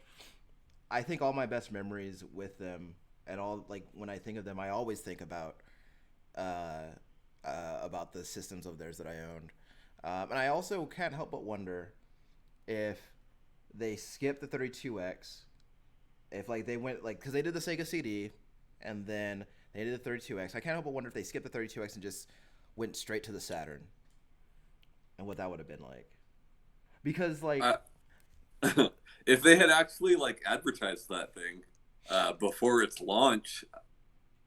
I think all my best memories with them and all, like when I think of them, I always think uh, about the systems of theirs that I owned, and I also can't help but wonder if they skipped the 32X, if like they went like because they did the Sega CD, and then they did the 32X. I can't help but wonder if they skipped the 32X and just went straight to the Saturn, and what that would have been like. Because like, Uh, if they had actually like advertised that thing before its launch,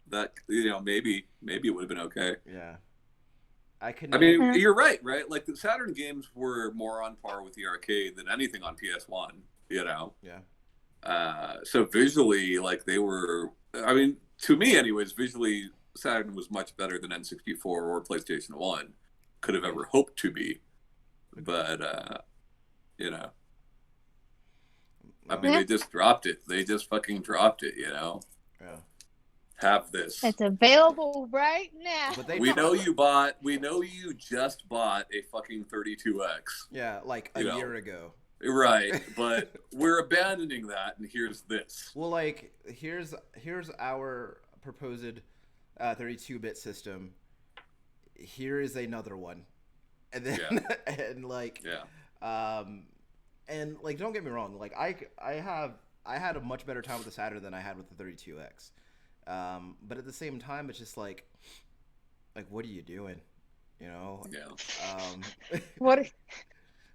that maybe it would have been okay. yeah, I could I never. mean, Yeah. you're right? Like the Saturn games were more on par with the arcade than anything on PS1. You know, Yeah, so visually, like they were. I mean, to me, anyways, visually, Saturn was much better than N64 or PlayStation One could have agreed. ever hoped to be. Agreed. But you know, I No, mean, Yeah, they just dropped it. They just fucking dropped it. You know, yeah, have this. it's available right now. but they We talk. know you bought. We know you just bought a fucking 32X. Yeah, like a You year know, ago. right? But we're abandoning that, and here's this. Well, like here's our proposed 32-bit system. Here is another one, and then Yeah, and like yeah, um and like don't get me wrong, like I had a much better time with the Saturn than I had with the 32X. But at the same time, it's just like what are you doing? You know? yeah. What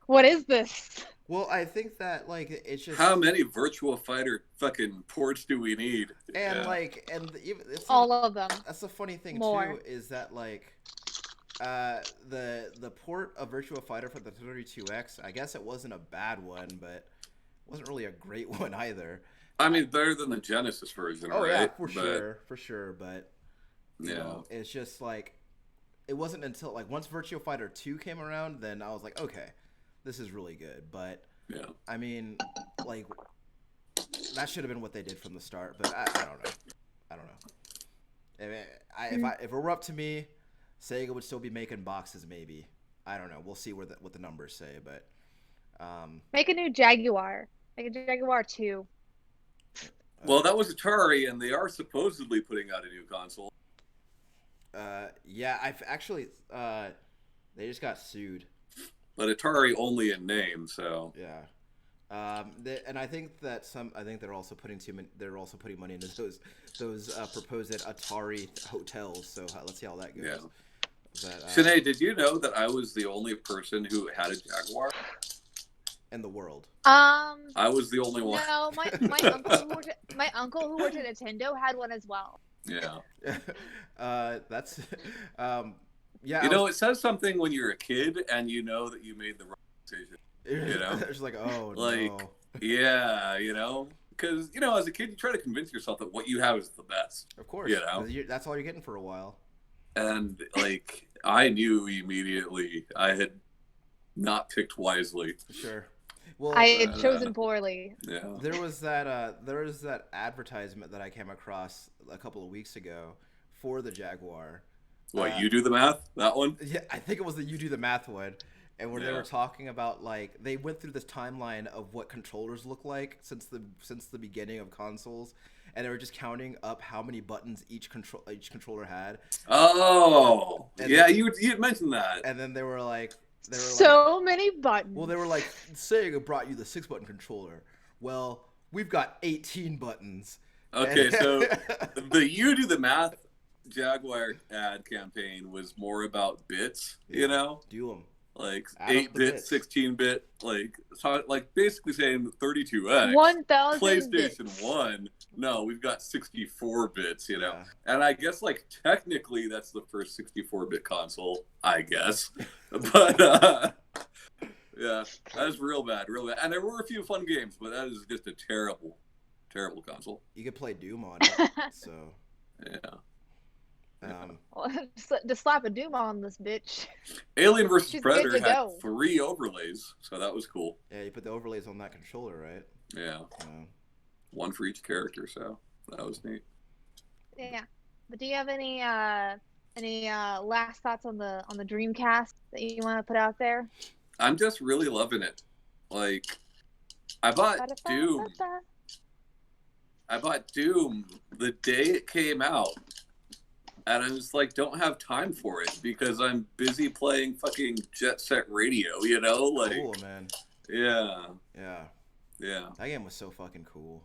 what is this? Well, I think that like it's How just many Virtua Fighter fucking ports do we need? and Yeah, like and even All of them. that's the funny thing too More. is that like the port of Virtua Fighter for the 32X, I guess it wasn't a bad one, but it wasn't really a great one either. I I, mean better than the Genesis version, oh yeah, right? But for sure, but you yeah, know, it's just like it wasn't until like once Virtua Fighter 2 came around, then I was like, okay, this is really good. But yeah. I mean, like that should have been what they did from the start. But I don't know. I don't know. I mean, if it were up to me, Sega would still be making boxes. Maybe I don't know. We'll see what the numbers say. But Make a new Jaguar. Make a Jaguar 2. Well, uh, that was Atari, and they are supposedly putting out a new console. yeah, I've actually they just got sued. But Atari only in name, so Yeah. And I think that I think they're also putting money into those proposed Atari hotels. So let's see how that yeah. goes. That Sinead, did you know that I was the only person who had a Jaguar? in the world. I was the only one. No, my uncle who worked at Nintendo had one as well. Yeah. That's yeah. You know, it says something when you're a kid and you know that you made the wrong decision. You know? It's like, oh Like, no. yeah, you know? Because, you know, as a kid, you try to convince yourself that what you have is the best. Of course. You know? 'Cause that's all you're getting for a while. And, like, I knew immediately I had not picked wisely. Sure. Well, I had But, chosen poorly. yeah. there was that advertisement that I came across a couple of weeks ago for the Jaguar. What, you do the math? That one? Yeah, I think it was the You Do the Math one, and where they were Yeah. talking about like they went through this timeline of what controllers look like since the beginning of consoles, and they were just counting up how many buttons each controller had, Oh, and yeah. You had mentioned that. then they were like, So many well, buttons. they were like, Sega brought you the 6 button controller. Well, we've got 18 buttons. And Okay, so the You Do the Math Jaguar ad campaign was more about bits, you yeah, know, do them. like Add up the 8-bit, bits. 16-bit, like basically saying 32X, 1,000 PlayStation bits. 1. No, we've got 64 bits, you know. Yeah. And I guess like technically that's the first 64-bit console, I guess. But yeah, that was real bad, real bad. And there were a few fun games, but that is just a terrible, terrible console. You could play Doom on it. So, Yeah. Yeah. Just slap a Doom on this bitch. Alien versus She's good Predator to had go. 3 overlays, so that was cool. yeah, you put the overlays on that controller, right? Yeah, Uh, one for each character, so that was neat. Yeah. But do you have any last thoughts on the Dreamcast that you want to put out there? I'm just really loving it. Like, I bought Doom. Ba-da-ba-ba-ba. I bought Doom the day it came out, and I was like, don't have time for it because I'm busy playing fucking Jet Set Radio. You know, like, cool, man. yeah, Yeah, yeah. that game was so fucking cool.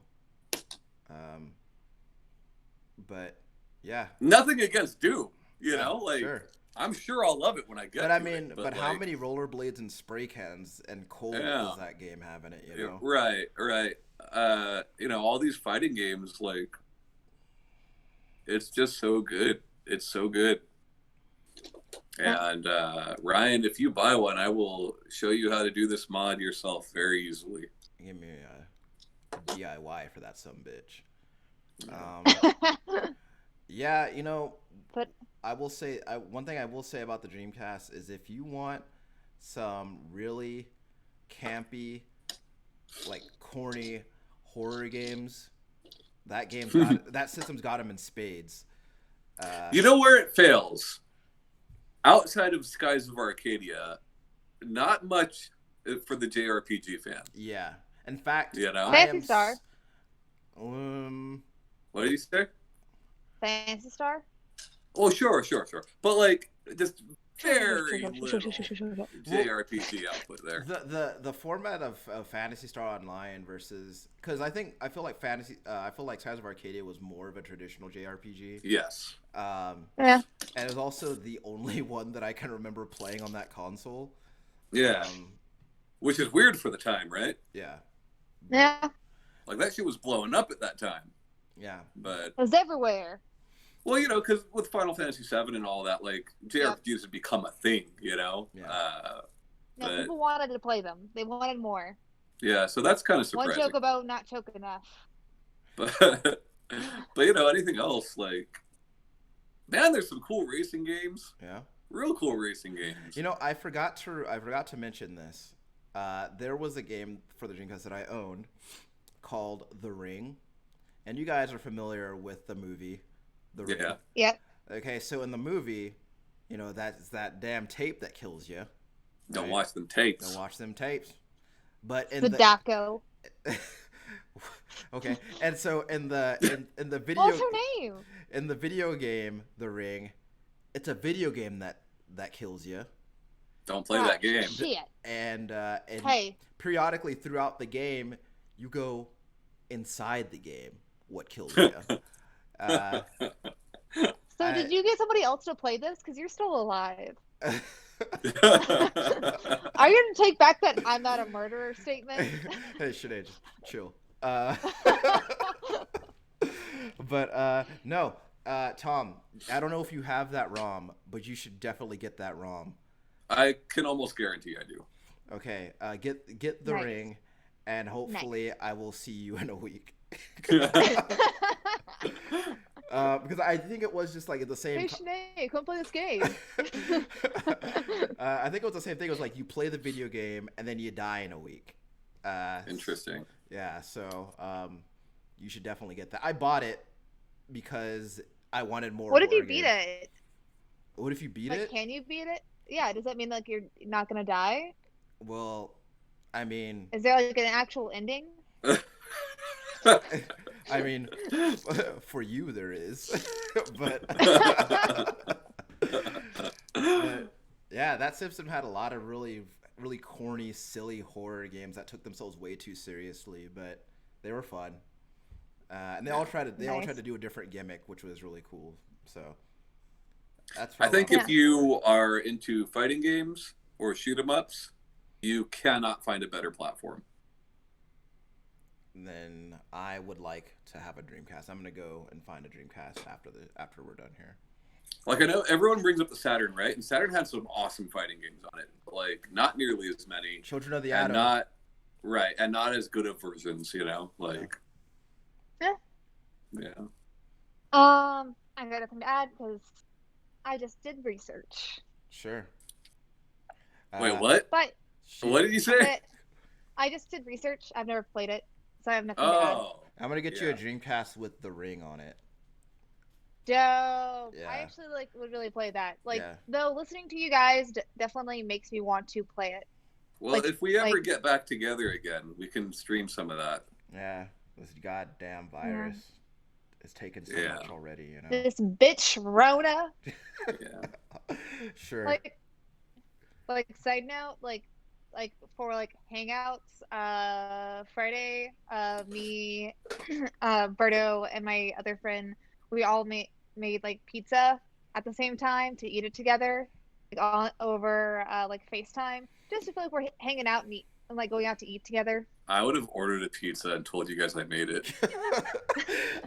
But yeah, Nothing against Doom. You yeah, know, like. sure. I'm sure I'll love it when I get But I to mean, it. but how many rollerblades and spray cans and coal Yeah. does that game have in it? You know, Right, right. You know, all these fighting games, like, it's just so good. It's so good. And Ryan, if you buy one, I will show you how to do this mod yourself very easily. give me a DIY for that some bitch. Yeah, you know, But I will say one thing I will say about the Dreamcast is if you want some really campy, like corny horror games, that system's got them in spades. You know where it fails? Outside of Skies of Arcadia, not much for the JRPG fan. Yeah, in fact, You know? Fancy Star. What did you say? Fancy Star. Oh, sure. But like, just very little JRPG output there. the format of Fantasy Star Online versus, because I feel like Skies of Arcadia was more of a traditional JRPG. Yes. Yeah. And it was also the only one that I can remember playing on that console. Yeah. Which is weird for the time, right? Yeah. Yeah. Like that shit was blowing up at that time. Yeah. But It was everywhere. well, you know, because with Final Fantasy VII and all that, like JRPGs had become a thing, you know. Yeah. Yeah, But people wanted to play them. They wanted more. yeah, so that's kind of One surprising. chocobo, not choke enough. But you know, anything else like, man, there's some cool racing games. Yeah. Real cool racing games. You know, I forgot to mention this. There was a game for the Dreamcast that I owned called The Ring, and you guys are familiar with the movie The Ring. Yeah. Yep. Okay, so in the movie, you know, that's that damn tape that kills you. Don't right? watch them tapes. Don't watch them tapes. But in The Daco. okay, and so in the video What's her name? in the video game The Ring, it's a video game that kills you. Don't play that game. Shit. And Hey. periodically throughout the game, you go inside the game. What kills you? So did you get somebody else to play this? Because you're still alive. Are you going to take back that I'm not a murderer statement? Hey, Sinead, just chill. But no, Tom, I don't know if you have that ROM, but you should definitely get that ROM. I can almost guarantee I do. Okay, get the Nice. Ring, and hopefully I will see you in a week. Because I think it was just like at the same. Hey, Sinead, come play this game. I think it was the same thing. It was like you play the video game and then you die in a week. Interesting. Yeah, so you should definitely get that. I bought it because I wanted more. What if you horror beat games. it? What if you beat Like, it? can you beat it? yeah, does that mean like you're not gonna die? Well, I mean, Is there like an actual ending? I mean, for you there is, but but yeah, that system had a lot of really corny, silly horror games that took themselves way too seriously, but they were fun. And they all tried Nice. to do a different gimmick, which was really cool. So that's I for a think lot of if Yeah. people. you are into fighting games or shoot 'em ups, you cannot find a better platform. Then I would like to have a Dreamcast. I'm gonna go and find a Dreamcast after we're done here. Like I know everyone brings up the Saturn, right? And Saturn had some awesome fighting games on it. Like not nearly as many, Children of the and Atom. not right, and not as good of versions. Yeah. Like Yeah. yeah. I got nothing to add because I just did research. Sure. Wait, Uh, what? But she. What did you say? but I just did research. I've never played it, so I have nothing to add. Oh, I'm gonna get you a yeah. Dreamcast with the ring on it. Dope. I Yeah. actually like would really play that. Like Yeah. though listening to you guys definitely makes me want to play it. Well, Like if we ever like get back together again, we can stream some of that. Yeah. This goddamn yeah. virus is taking so Yeah, much already. This bitch Rona. yeah. Sure. Like side note, like for like hangouts, Friday, me, Berto and my other friend, we all made like pizza at the same time to eat it together, like all over like FaceTime, just to feel like we're hanging out and and like going out to eat together. I would have ordered a pizza and told you guys I made it.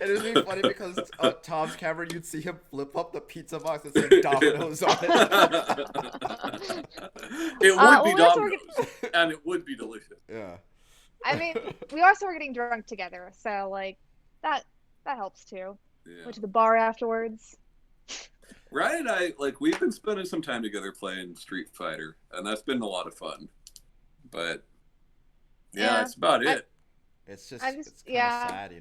It would be funny because Tom's camera, you'd see him flip up the pizza box and say Domino's on it. It would be Well, we also were Domino's, and it would be delicious. Yeah. I mean, we also were getting drunk together, so like that that helps too. Yeah. Went to the bar afterwards. Ryan and I, like, we've been spending some time together playing Street Fighter, and that's been a lot of fun. But yeah, Yeah. that's about it. It's just, I'm just it's kind of yeah. sad,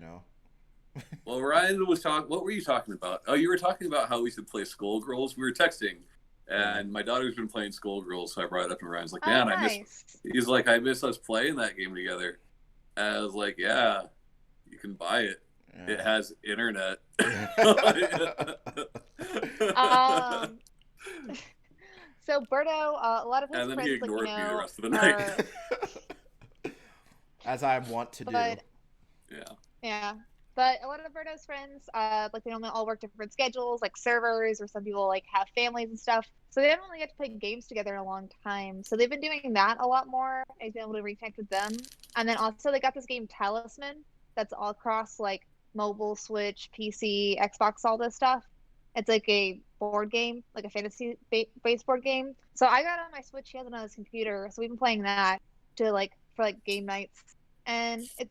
Well, Ryan was talking. What were you talking about? Oh, you were talking about how we should play Skullgirls. We were texting, and my daughter's been playing Skullgirls, so I brought it up, and Ryan's like, Oh, "Man, nice. He's like, I miss us playing that game together." And I was like, "Yeah, you can buy it. It Yeah. has internet." Um, so Berto, a lot of his And then friends, he like ignored me the know, rest of the night. As I want to do. but Yeah. yeah, but a lot of Berto's friends, like they don't all work different schedules, like servers, or some people like have families and stuff. So they haven't really get to play games together in a long time. So they've been doing that a lot more. I've been able to reconnect with them, and then also they got this game Talisman that's all across like mobile, Switch, PC, Xbox, all this stuff. It's like a board game, like a fantasy based board game. So I got it on my Switch. He has it on his computer, so we've been playing that to like for like game nights, and it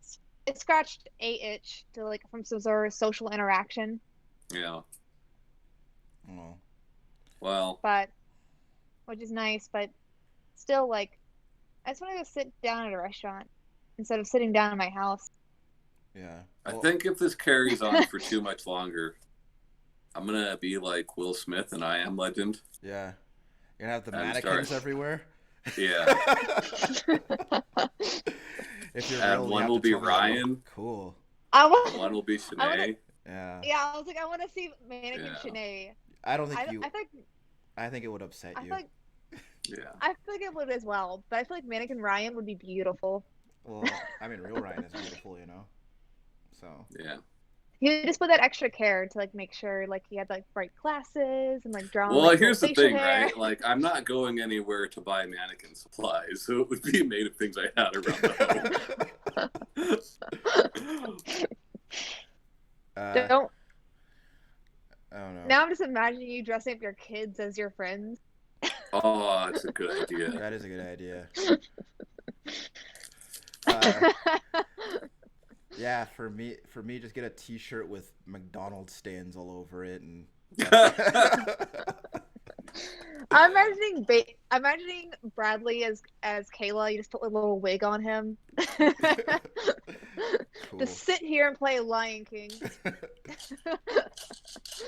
scratched a itch to like from some sort of social interaction. Yeah. Oh. Well, But which is nice, but still like I just want to go sit down at a restaurant instead of sitting down in my house. Yeah. I Well, think if this carries on for too much longer, I'm gonna be like Will Smith and I Am Legend. yeah. You're gonna have the And mannequins start- everywhere. Yeah. If you're And real, you one have will to be tell me that you're- Ryan. Cool. I And want, one will be I wanna- Shanae. Yeah. yeah, I was like, I want to see Mannequin Yeah. Shanae. I don't think I, you. I think I think it would upset I you. feel like Yeah. I feel like it would as well, but I feel like Mannequin Ryan would be beautiful. Well, I mean, real Ryan is beautiful, So. Yeah. He just put that extra care to like make sure like he had like bright glasses and like drawn Well, like here's the facial thing, hair. right? Like, I'm not going anywhere to buy mannequin supplies, so it would be made of things I had around the home. Don't. I don't know. Now I'm just imagining you dressing up your kids as your friends. Oh, it's a good idea. That is a good idea. Yeah, for me, just get a T-shirt with McDonald's stands all over it, and I'm imagining Bradley as Kayla. You just put a little wig on him. cool. Just sit here and play Lion King. I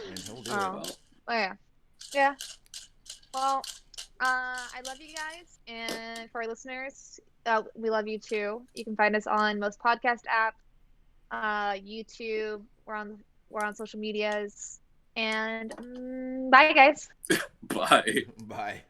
mean, he'll do Oh. it. Oh yeah, yeah. Well, I love you guys, and for our listeners, we love you too. You can find us on most podcast apps, YouTube. We're on social medias, and bye, guys. Bye. Bye.